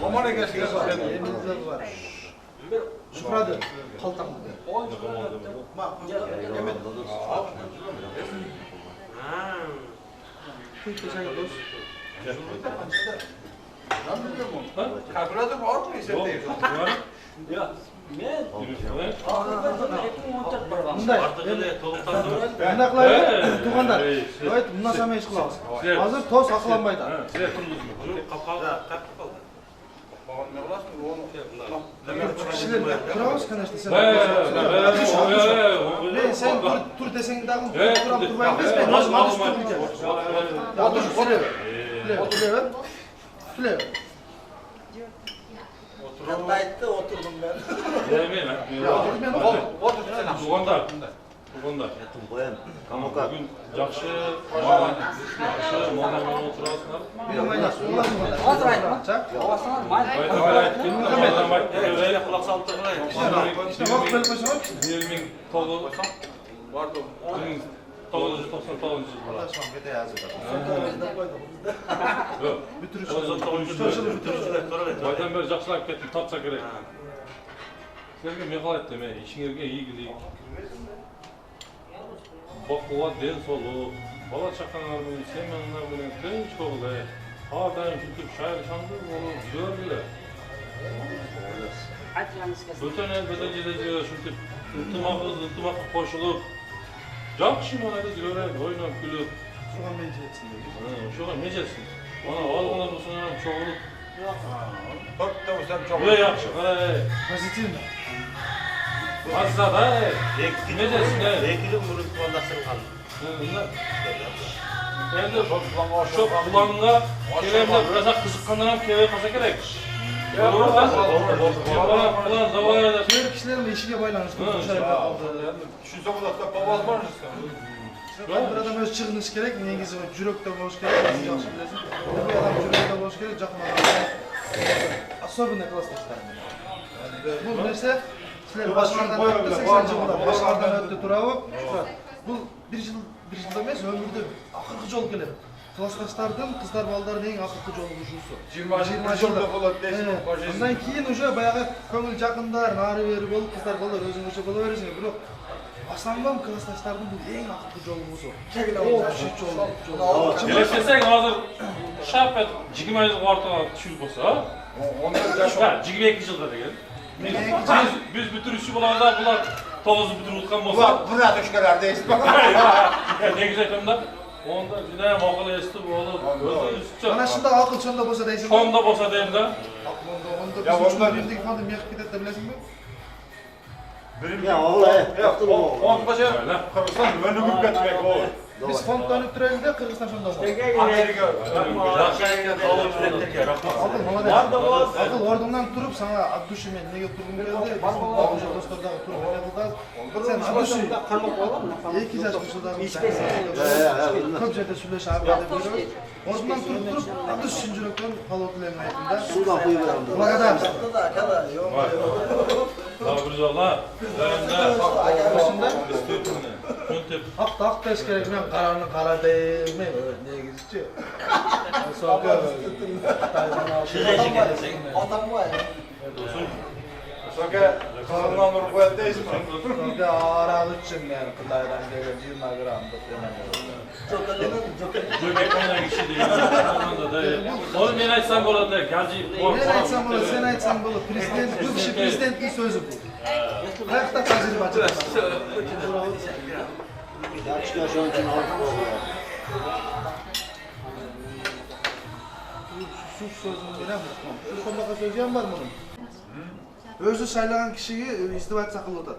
Омар экенсиңер Эмизде бар. Шукрады калтам. Kalkulator var mı eserde? Мындай, мындай кылайлы, туугандар. Давайте мындан самай иш кылабыз. Азыр тос акыланбай да. Sizler kurdunuz mu? Кишилер турабыз, конечно, сен. Мен сен тур десең дагы турам турбай эмес, мен өзүм адыс туруп кетем. Отур. Сүле. Катта айтты, отурдум мен. Туғандар. Бүгін жақсы, молдамен отырасыңдар. Байдан бері жақсылап кеттім, тапса керек. Сіздерге мен қалай айттым, ішіңерге игілік, бақуат, ден солық, бала шақаңармен, семенлермен тыныш болу, ардайым жүртіп, шайыр шаңды болып, жүргілі. Бүтін ел, бүтін жерде жүртіп, ынтымаққа қошылып, жақшы манады жүрек, ойнап, күліп. Шуған мен жетсін. Шуған мен жетсін. Ona algılar mısın çoğulup? Dört de olsam çoğulup. Ne yapsın? Pozitivno. Azza da. Ne dersin? Ekili mulut kondasın kan. Endi şu bulanğa kelemde biraz kızıkkandan keve kasa gerek. Bulan zavaya da. Diğer kişilerin de işine baylanıştı. Düşünsem da babaz var mı? Bir adam öz çıkınış gerek, негизи жүрөктө болуш керек, сен жакшы билесиң. Bir adam жүрөктө болуш керек, жакын адам. Особенно классташтар. Бул нерсе силер башкардан өттү, 80 жылда башкардан өттү турабы? Бул бир жыл эмес, өмүрдө акыркы жолу келет. Классташтардын, кыздар балдардын эң акыркы жолу ушусу. 20 жылда болот дейсиң. Андан кийин уже баягы көңүл жакындар, нары бери болуп, кыздар балдар өзүңүзчө боло бересиң, бирок Aslanım klastaşlardan bu en akıllı yolumuz o. Eleştirsek hazır şapet 20 yıl ortaga düşürüp olsa. Ha, 22 yılda da gelin. Biz bütün işi bulanda bular 9'u bitirip utkan bolsa. Buna düşkeler deysiz. Ne güzel konuda. Onda yine makul esti olup özü üstçe. Ana şunda akıl şunda bolsa deysin. Şunda bolsa deyim de. Onda biz üçüncü ifade meyek gidet de bilesin mi? Ya vallahi yaptım o. On başa Kırgızstan önümü betmek o. Biz fonddan ötürüyoruz da Kırgızstan şunda olmaz. Amerika. Akıl ordundan durup sana Abdüşü men nege turgum geldi? Bizim Abdüşü dostlardağı turgum geldi. Sen Abdüşü iki yaş kuşuldağın köp jerde süleş abi de biliyoruz. Ordudan turup atış üçün жүрөктөн калуу тилейм айтымда. Sudan kuyu verelim. Благодарность. Daha bir zola. Ошондо Üstüne. Köntep. ак деш керек мен караны кара дейме негизичи. Сока Soka kanundan ur koyat değilsin. Soka arak üçün men Кытайдан келген 20 граммдык Göbek olan kişi değil. Ondan da. Onu ben açsam болады. Gazi. Мен айтсам болот, сен айтсаң болот. Президент, бывший президенттин сөзү бул. Каякта тажрыйба бар? Yaxşı şu an için altı oldu. Sus sözünü verem. Şu sondaqa сөзү ham бар мунун. Өзү шайлаган кишиге издевательство кылып атат.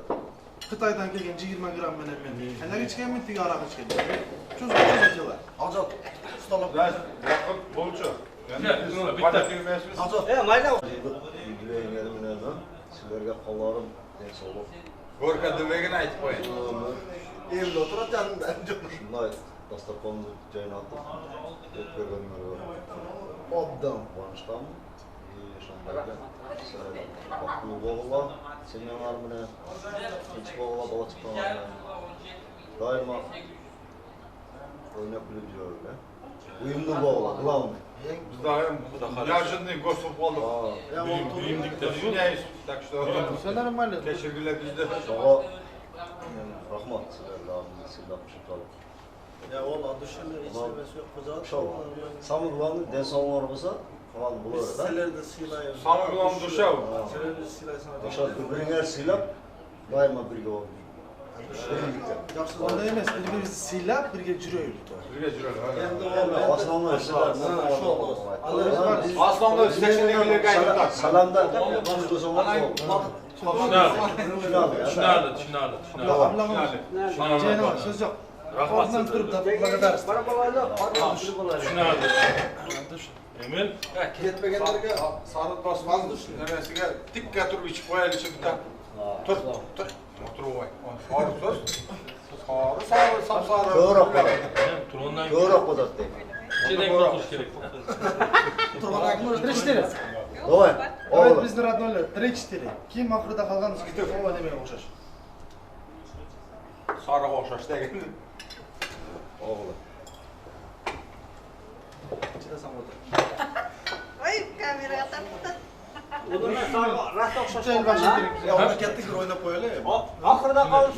Кытайдан келген 20 грамм менен мен. Кандай ичкенмин, тиги арак ичкен. Чуз дела. Azat. Stolop. Yakıp bolçu. Azat. Mayla. Yübüleyinlerimden sizlerge kollarım densoluk. Gorka demegini aytıp koyun. Evde oturat yanında. Şunday dastarpanını cayına atıp öpürgenler var. Obdan kuvançtan. Şundayken baktığı boğula. Senin armine hiç boğula bala çıkmalar. Daima oynak bilip öyle. Uyumlu boğula, главное. Biz daha yaşındayım, gösterip olduk. Bilimdikte. Düşüneyiz. Tak что. Все нормально. Teşekkürler bizde. Soğa rahmat sizlerle abimle silahmışım kalıp. Ya oğlum dışarıda içmesi yok kızar. İnşallah. Samı kulağını densallarımıza falan bulur da. Selerde silayım. Samı kulağım duşav. Selerde silayım. Başa birbirine silah daima birge olur. Yaxşı, onda emas, bir-birimizni siylab, birga жүрөйлүk. Birge jürel. Aslanlar silah. Aslında seçenekleri gayet. Salamda başka zaman oldu. Şunardı. Жайнама, сөз жок. Ордунан туруп да благодарность. Şunardı. Emin. Ketmegenlerge sarı basmaz nemesiga tikka turup içip koyalım içip de. Tur. Oturup koy. Sarı söz. Sarı sapsarı. Körak kadar. Turondan Körak kadar değil. içeden bakış gerek. Тирештери. Давай. Давай Oğlum. биздин роднойлор 3-4. Ким акырда калган ова немеге окшош. Sarı koşaş degen. Oğlum. Ой, камерага тартып. Чөйүл башы керек. Ya onu kettik oynap koyalım. Ahırda kalır.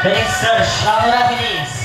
Bexer Şavra Filiz.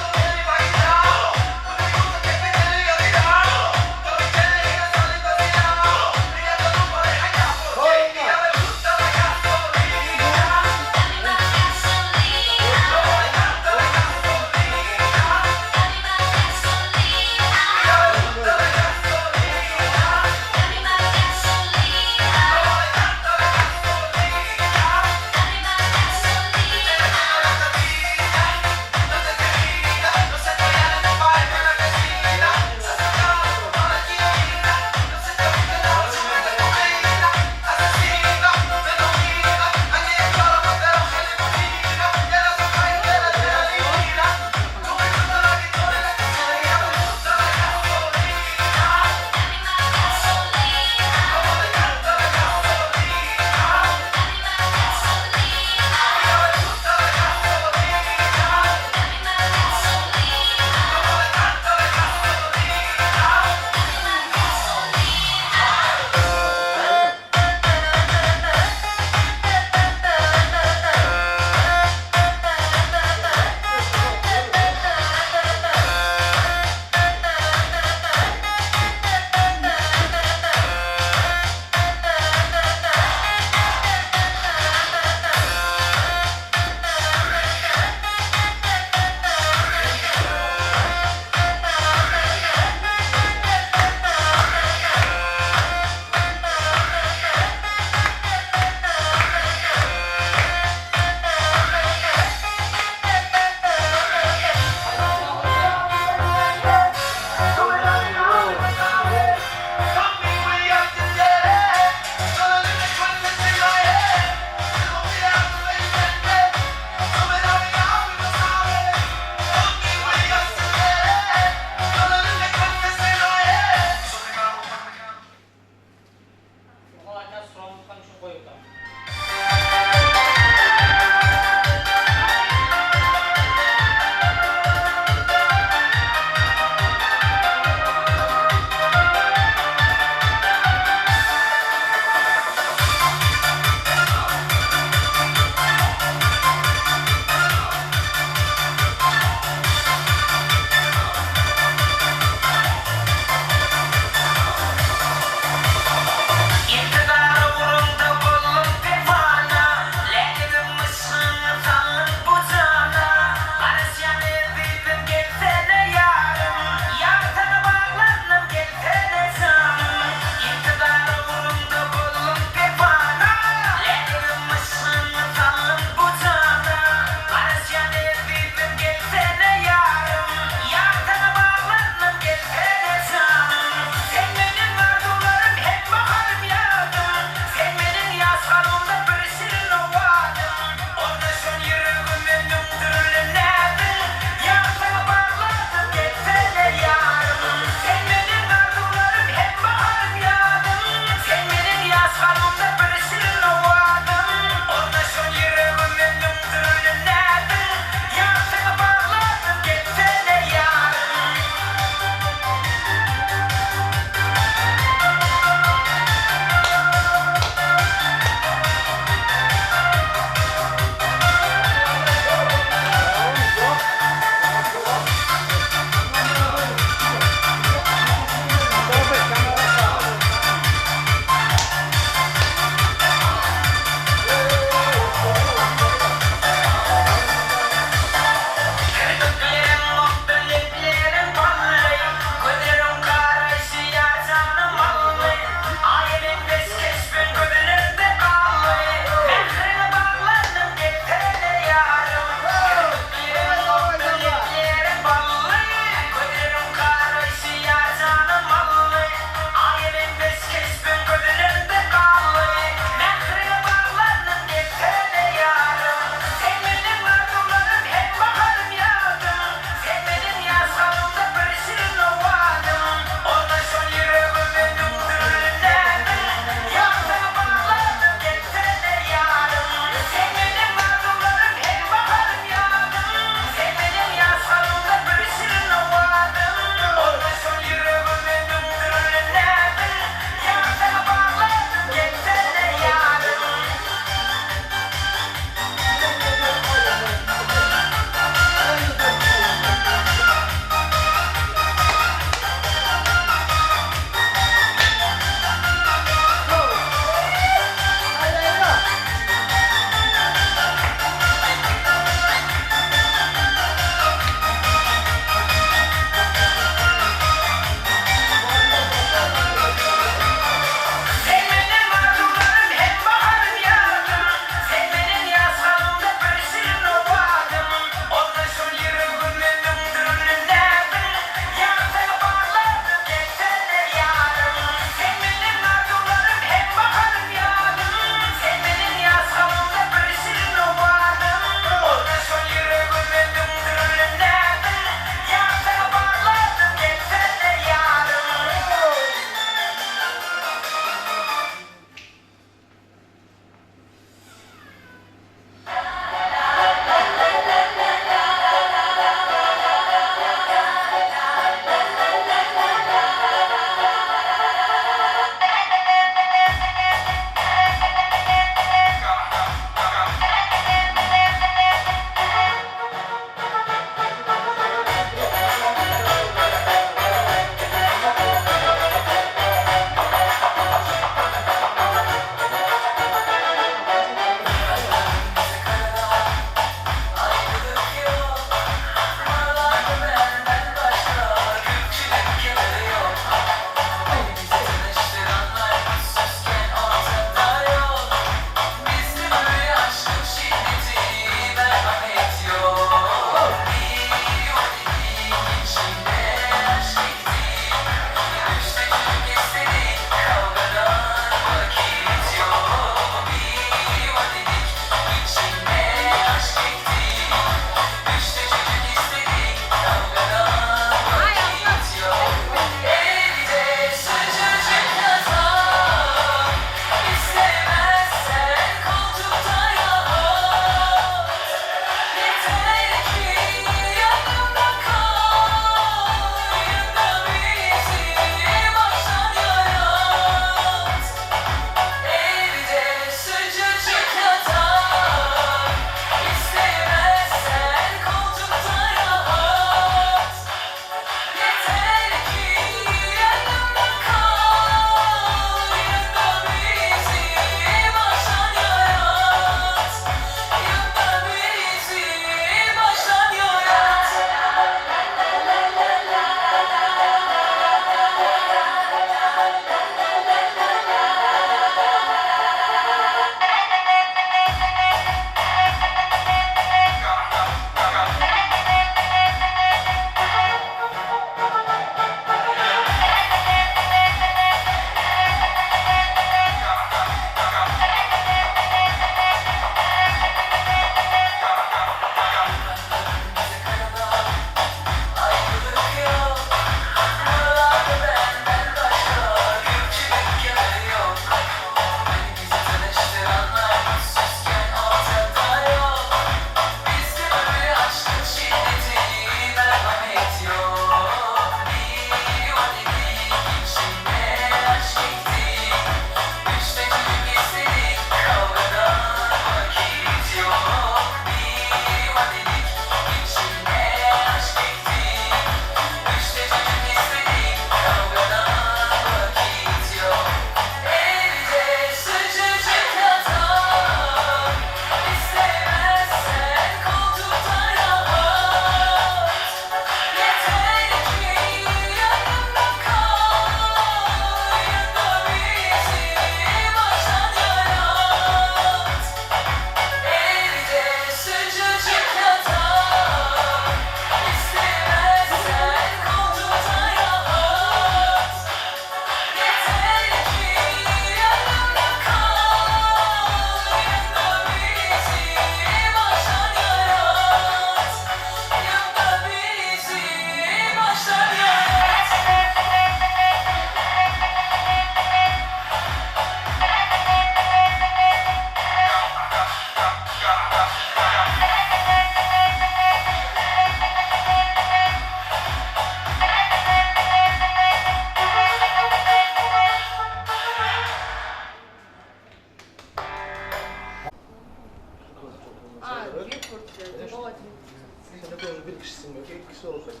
bir kişisin mi? İki kişi olup kaçma.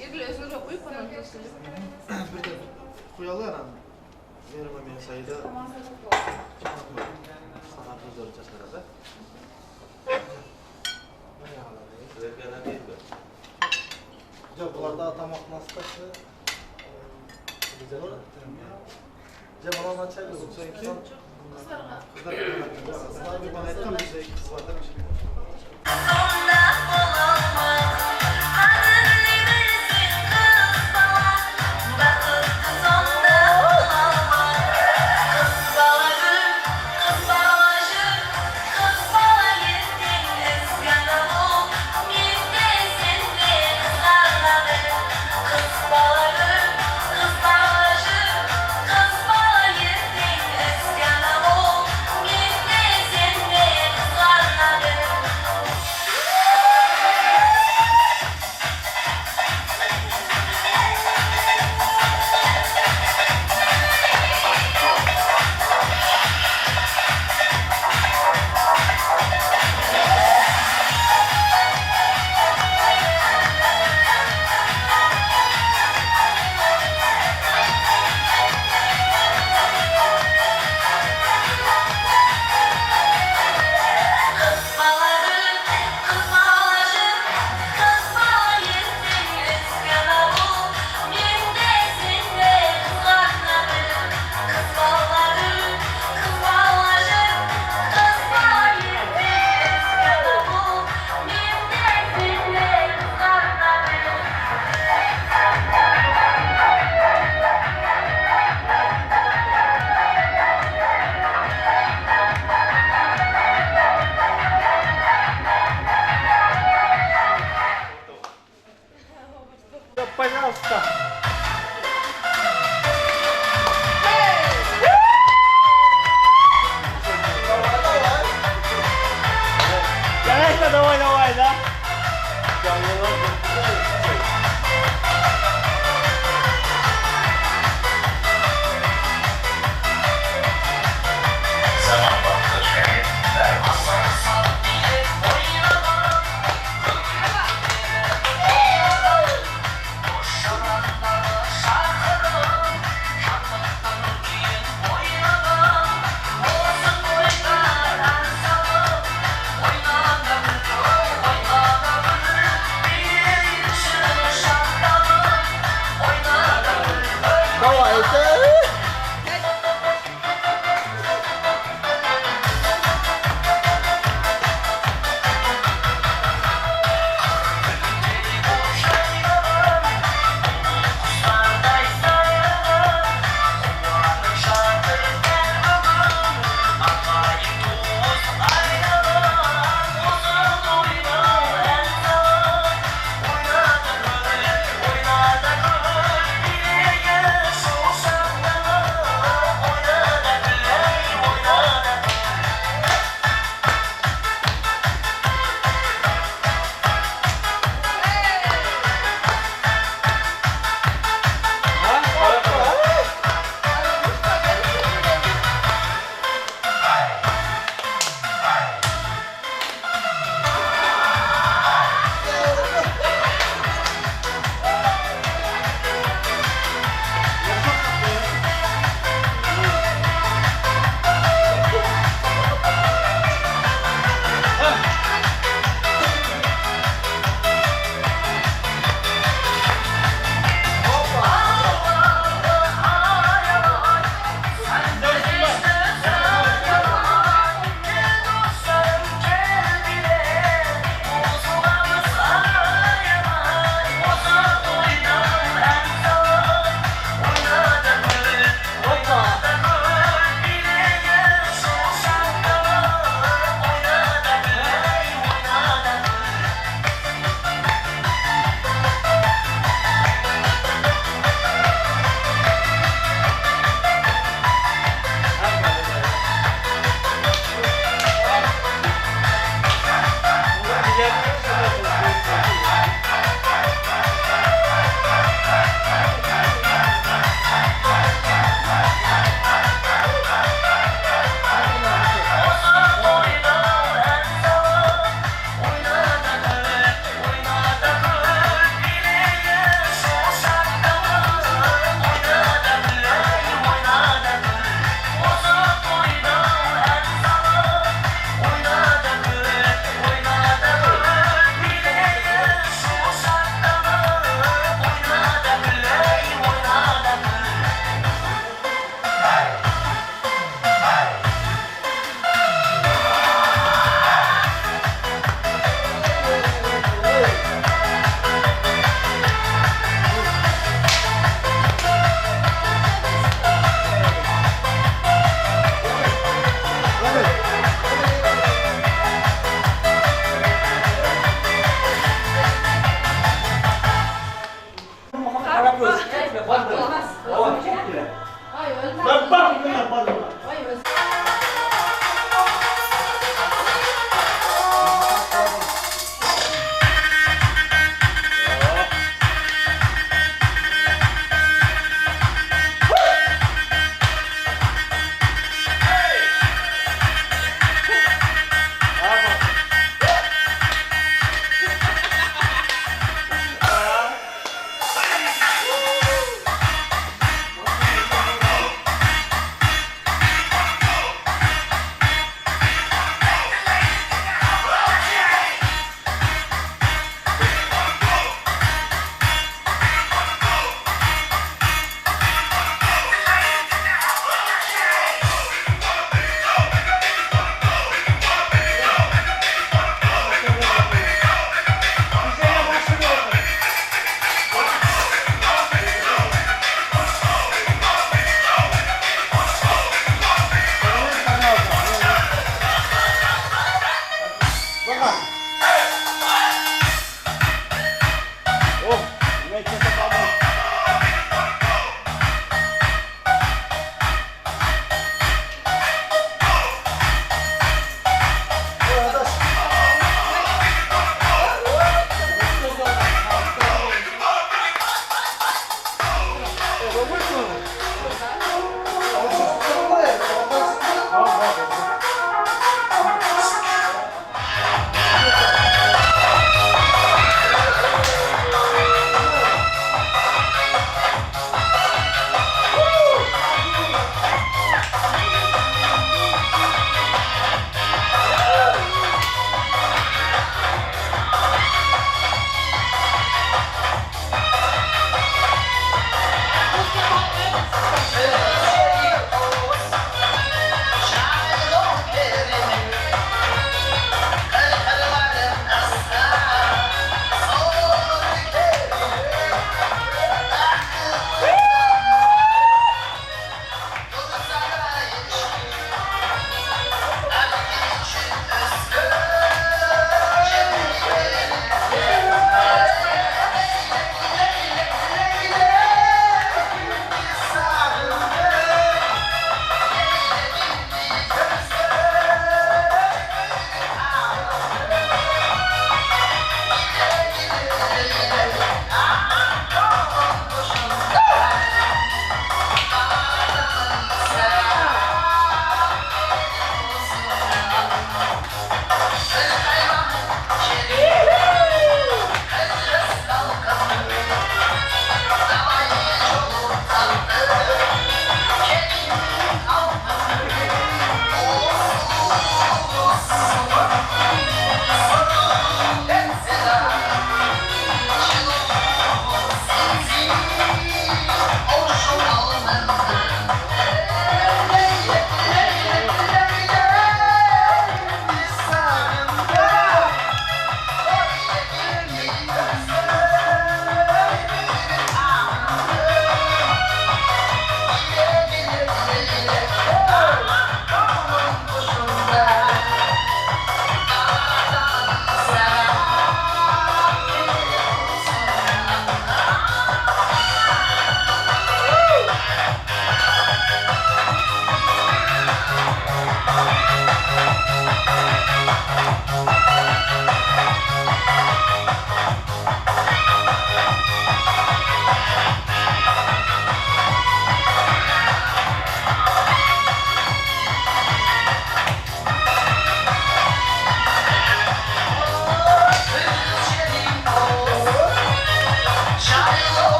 Ergil özüňize koyup ondan kesin. Birden kuyalı anam. Merhaba men sayıda. Saat özür çaşırada. Ya bularda atamak nasıl taşı? Ya bana çay olsun sanki. Kızlar bir bana ettim bize iki kız vardı bir şey. Kız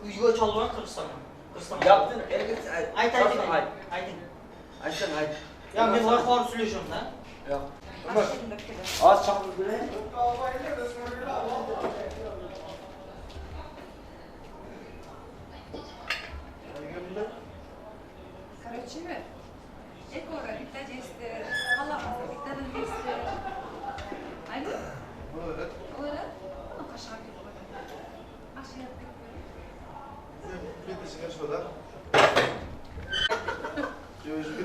Uyga chalgan Qirg'izistonman. Qirg'iziston. Yaptın. Ayting. Ya men loyiha so'rashimda. Yo'q. Az chaqirib bering. Короче,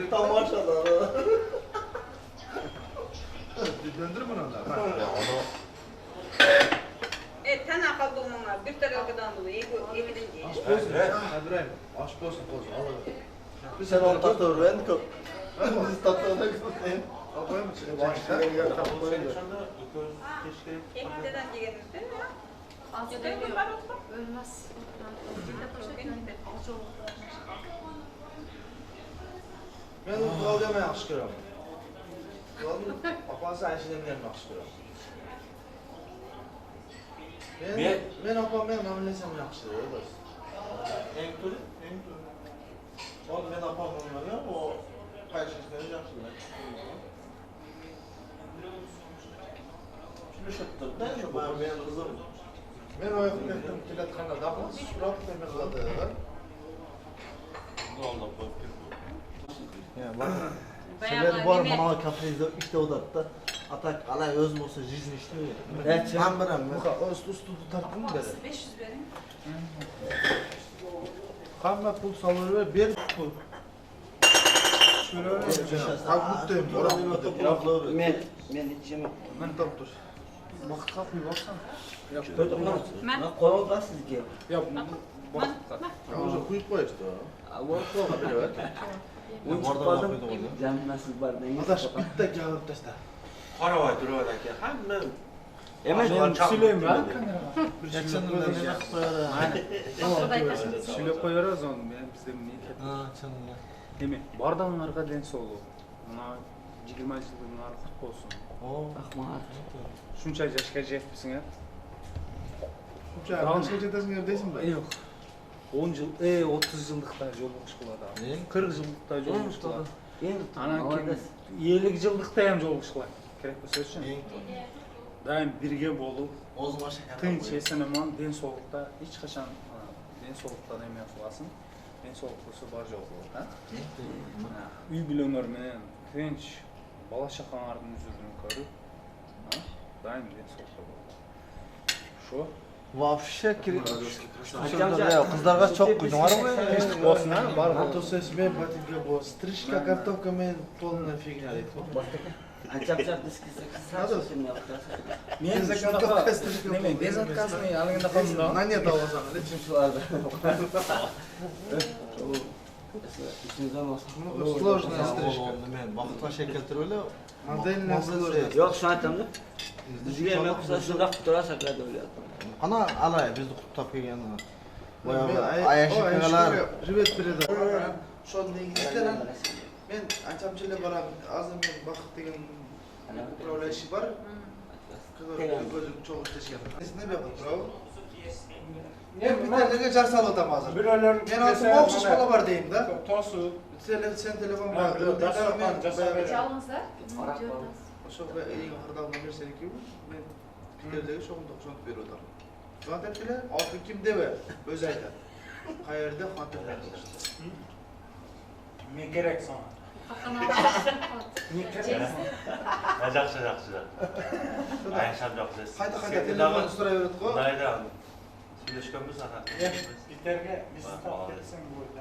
Tam maşallah. Döndür bunu da. Tana kaldığımda bir taraftan dolayı evinin Durayım. Aç olsun koz. Sen onu tatlı ver, ben kop. Biz tatlı ona kutlayın. Koyayım mı? Ekmeden yegenizde Ölmez. Ben onu kavgamaya yaxshi ko'raman. Opasi Ayshani ham yaxshi ko'raman. Men opam bilan mamlasam yaxshi do'st. Eng turi, eng turi. O men apam olmagan, o qayshishdan yaxshi. Shuni shattirda, shu men qizim. Men oyoqqa ketdim, kelayotganda daf'at surat nima qiladi? Ya bak. Sizler var mana kafede işte odatta. Atak alay öz olsa жизнь işliyor. Ben biram. Bu üst tartın mı dedi? 500 verin. Hamma pul salır ve bir pul. Şöyle öyle. Kalktım. Men içim. Ben tam dur. Bak kapıyı baksana. Ben koyalım sizge. Ya onu koyup koy işte. Ama koyalım bir var. Unutmadım. Canmasız var değil. Adaş bitta kağıt testa. Qaravay turibdi aka. Hamma Emas Süleyman ben. Сүйлөп коербыз onu мен бизден эмне Ha çanına. эме бардыгыңарга ден соолук мына 20 жылдыгыңар кут болсун Rahmat. ушунча жашка жетипсиңер Şunca жетесиңер дейсиңби? жок 10 жыл 30 жылдыкта жолугуш кылат ага 40 жылдыкта жолугуш кылат анан кийин 50 жылдыкта ham жолугуш кылат керек болсочу дайым бирге болуп Ozma şeker. тынч эсен аман ден соолукта эч качан ден соолуктан эме кыласың ден соолук болсо бар жок болот үй бүлөңөр менен тынч бала чакаңардын үзүрүн көрүп дайым ден соолукта болот ошо Вообще kızlarga çok koydum var mı? болсун бар А то ses men patinga bu strishka kartofka men полная фигня deydi. Açap diskisi sağ şimdi yapacağız. мен неме безоткazный алыңында калдым да На нет алсаң, Üçüncülarda. İçinizden olsun. Сложная стрижка. Men vaqtla şekeltir öyle. Модельная стрижка. Yok şu an tamam. Bizge yemek kısa şunda kutura da öyle. Ana alay biz de kutap kelgan. Ayashikalar живет передо. Şo negizden men açamçıla baram. Azım men vaqt degan upravляющий бар. Gözüm çok işleşken. Ne be uprav? Men bitterlerge jar salып атам азыр. Men azыр окшош бала бар дейм да. тосуп Sen telefon bilan Жалыңыздар. Ошо эң акырдагы номер сеники мен питердеги шоңду окшонуп берип атам. Жана тепкиле аты ким дебе өзү айтат. Каерде хатыр берди. мен керек сага Жақсы. Айшам жақсы. Кайта телефон сурай берет го. Мындайда сүйлөшкөнбүз ага. питерге биз тап кетсең болот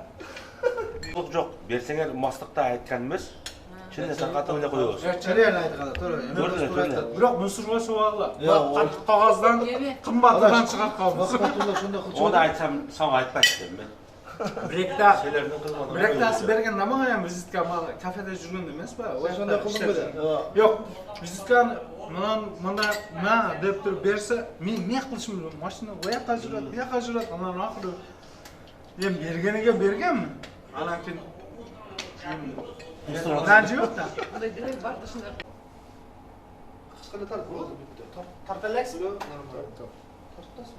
Жоқ жоқ, берсеңер мастыкта айткан эмес. Чынында сакаты эле коебуз. Реально айтканда туура. бирок мусорго чубагыла катык кагаздан кымбатынан чыгарып калдым Вакытында шундай Оны айтсам, сага айтпайт экен мен. Силердин кылганы. Биректасы берген намага эми визитка кафеде жүргөндө эмеспи? Ошондой кылдым беле. Жок, визитканы мына деп туруп берсе, мен эмне кылышым керек? Машина оякка жүрөт, бияка жүрөт, анан акыры эми бергениге бергенмин. Анан кийин Нажы жок да. Кыскылы тарт болду бүтү. Тарта элексиңби? Нормально. Тартасың.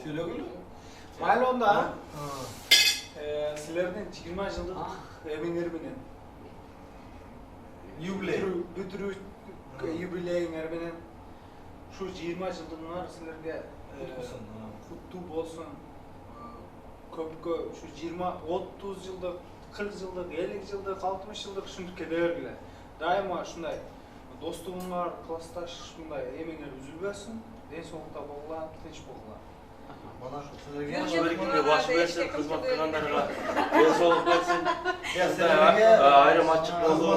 Söyle Mayli onda. Силердин 20 жылдык эмеңер менен юбилей бүтүрүү юбилейиңер менен ушу 20 жылдыгыңар силерге куттуу болсун. Көпкө ушу 20-30 жылдык 40 жылдық, 50 жылдық, 60 жылдық ушинтип кете бергиле. Дайыма ушундай достугуңар, классташ ушундай эмеңер үзүлбөсүн, ден соолукта болгула, тынч болгула. Mana Bir günde baş versin, hizmet kılanlarga densoğluk versin. Ayrım açık oldu.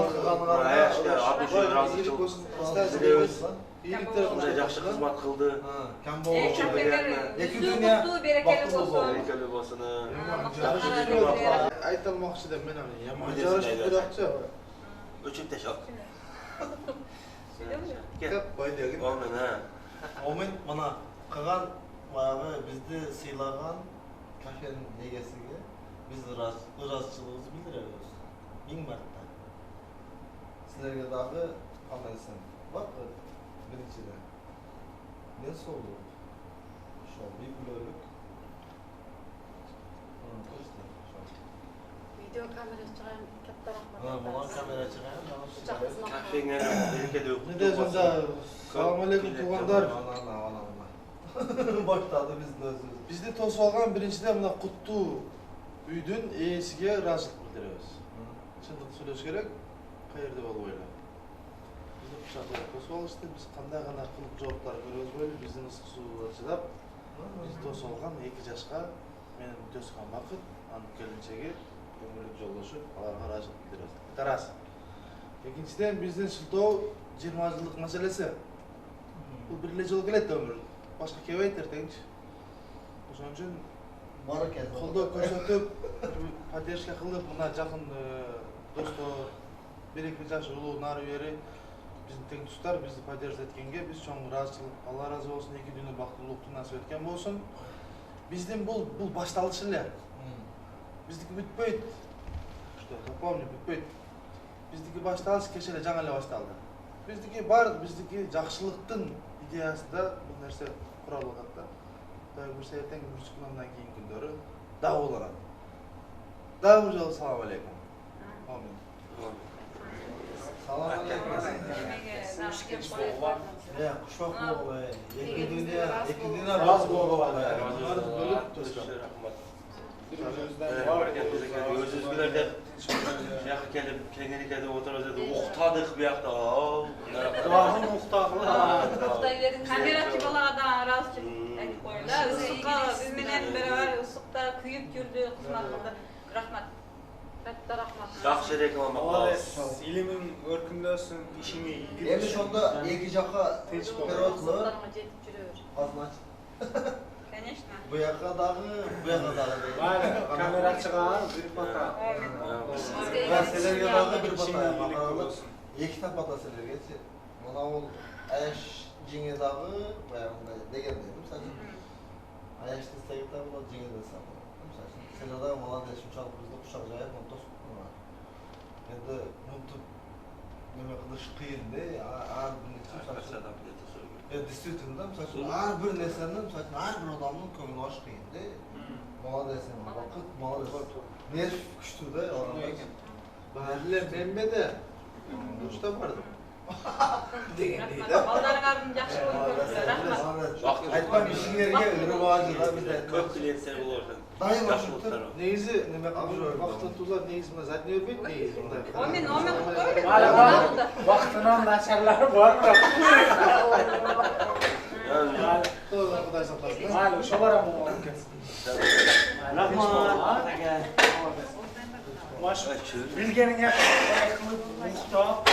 Ayaşka adı üçün razıçılık dilebиз. Ушундай жакшы кызмат кылды. Эки дүйнө Берекелүү болсун. Айта алмакчы да мен аны яман жарышып туракчы. Өчүктеш ал. Кеп кой деген. Омен ha. Омен мына кылган баягы бизди сыйлаган кафенин эгесиге биз ыраазычылыгыбызды билдиребиз. 1000 марта. Силерге дагы кандай десем, бак биринчиден. Мен соолук. Ошол үй бүлөлүк. Видео камера чыган катта рахмат. Мына камера чыган. Кафеңе берекелүү. Неде сонда салам алейкум туугандар. Баштады биздин өзүбүз. Бизди тосуп алган биринчиден мына куттуу үйдүн ээсиге ыраазычылык билдиребиз. Чындык сүйлөш керек, каерде болбойлу. Бизди кучактап тосуп алышты, биз кандай гана кылып жооптар бере өзбөйлү, биздин ысык сууга чыдап, бизди тосуп алган 2 жашка менин Төскөн Бакыт, анын келинчеги, өмүрлүк жолдошу, аларга ыраазычылык билдиребиз. Это раз. Экинчиден биздин шылтоо 20 жылдык маселеси. Бул бир эле жолу келет да өмүр. Башка келбейт эртеңчи. Ошон үчүн колдоо көрсөтүп, поддержка кылып, мына жакын достор, 1-2 жаш улуу нары бери биздин тең тустар бизди поддержка эткенге биз чоң ыраазычылык, Алла ыраазы болсун, 2 дүйнө бактылуулукту насип эткен болсун. Биздин бул башталыш эле. Биздики бүтпөйт. Что, запомни, бүтпөйт. Биздики башталыш кеше эле жаңы эле башталды. Биздики бар, биздики жакшылыктын идеясында бул нерсе куралып атат да. Дагы бир эртең 3 күндан кийин күндөрү дагы уланат. Дагы бир жолу салам алейкум. Амин. Салам алейкум. Кушбак болгула. Эки дүйнө разы болгула. Өзүбүзгүлөр деп жакы келип кеңирике деп отурабыз деп уктадык биякта. Дагы уктагыла. Уктай бердиңиз. Камерачы балага да ыраазычылык айтып коеюн да. Ысыкка биз менен беребер ысыкта күйүп жүрдү, кызмат кылды. Рахмат. Катта рахмат. Жакшы реклама кылабыз. Илимиң өркүндөсүн, ишиңе ийгилик. Эми ошондо эки жакка периодлор жетип жүрөбүр. азмач. Конечно. Буяка дагы. Майли, камера чыган, бир фото. Силерге дагы бир фото. Эки фото силергечи. Мына бул Аяш жеңе дагы баягындай дегендей, мисалы. Аяшты сегита болот, жеңе да сабы. Мисалы, силер дагы молодец, ушунчалык бизди кушак жайып, тосуп турган. Эndi мынтип неме кылыш кыйын да, ар бир действительно, ар бир нерсени, ар бир адамдын көңүлүн ачыш кыйын да. Молодец, Бакыт, молодец. Нерв күчтүү да, баары менбеде. Ушта бардым. Балдарыңардын жакшы болуп рахмат. Айтпам ишиңерге ырып ажы да биз Көп клиенттер болор. дайым ошентип Негизи неме кылып бактын тузар негизи мына задний бербейт негизи мындай. Омен куткой берет. Бактынан начарлары барбы? Кудай сактасын. Майли, ошолор ham болуп кетсин. Рахмат. Маш билгениңе кылып уктап,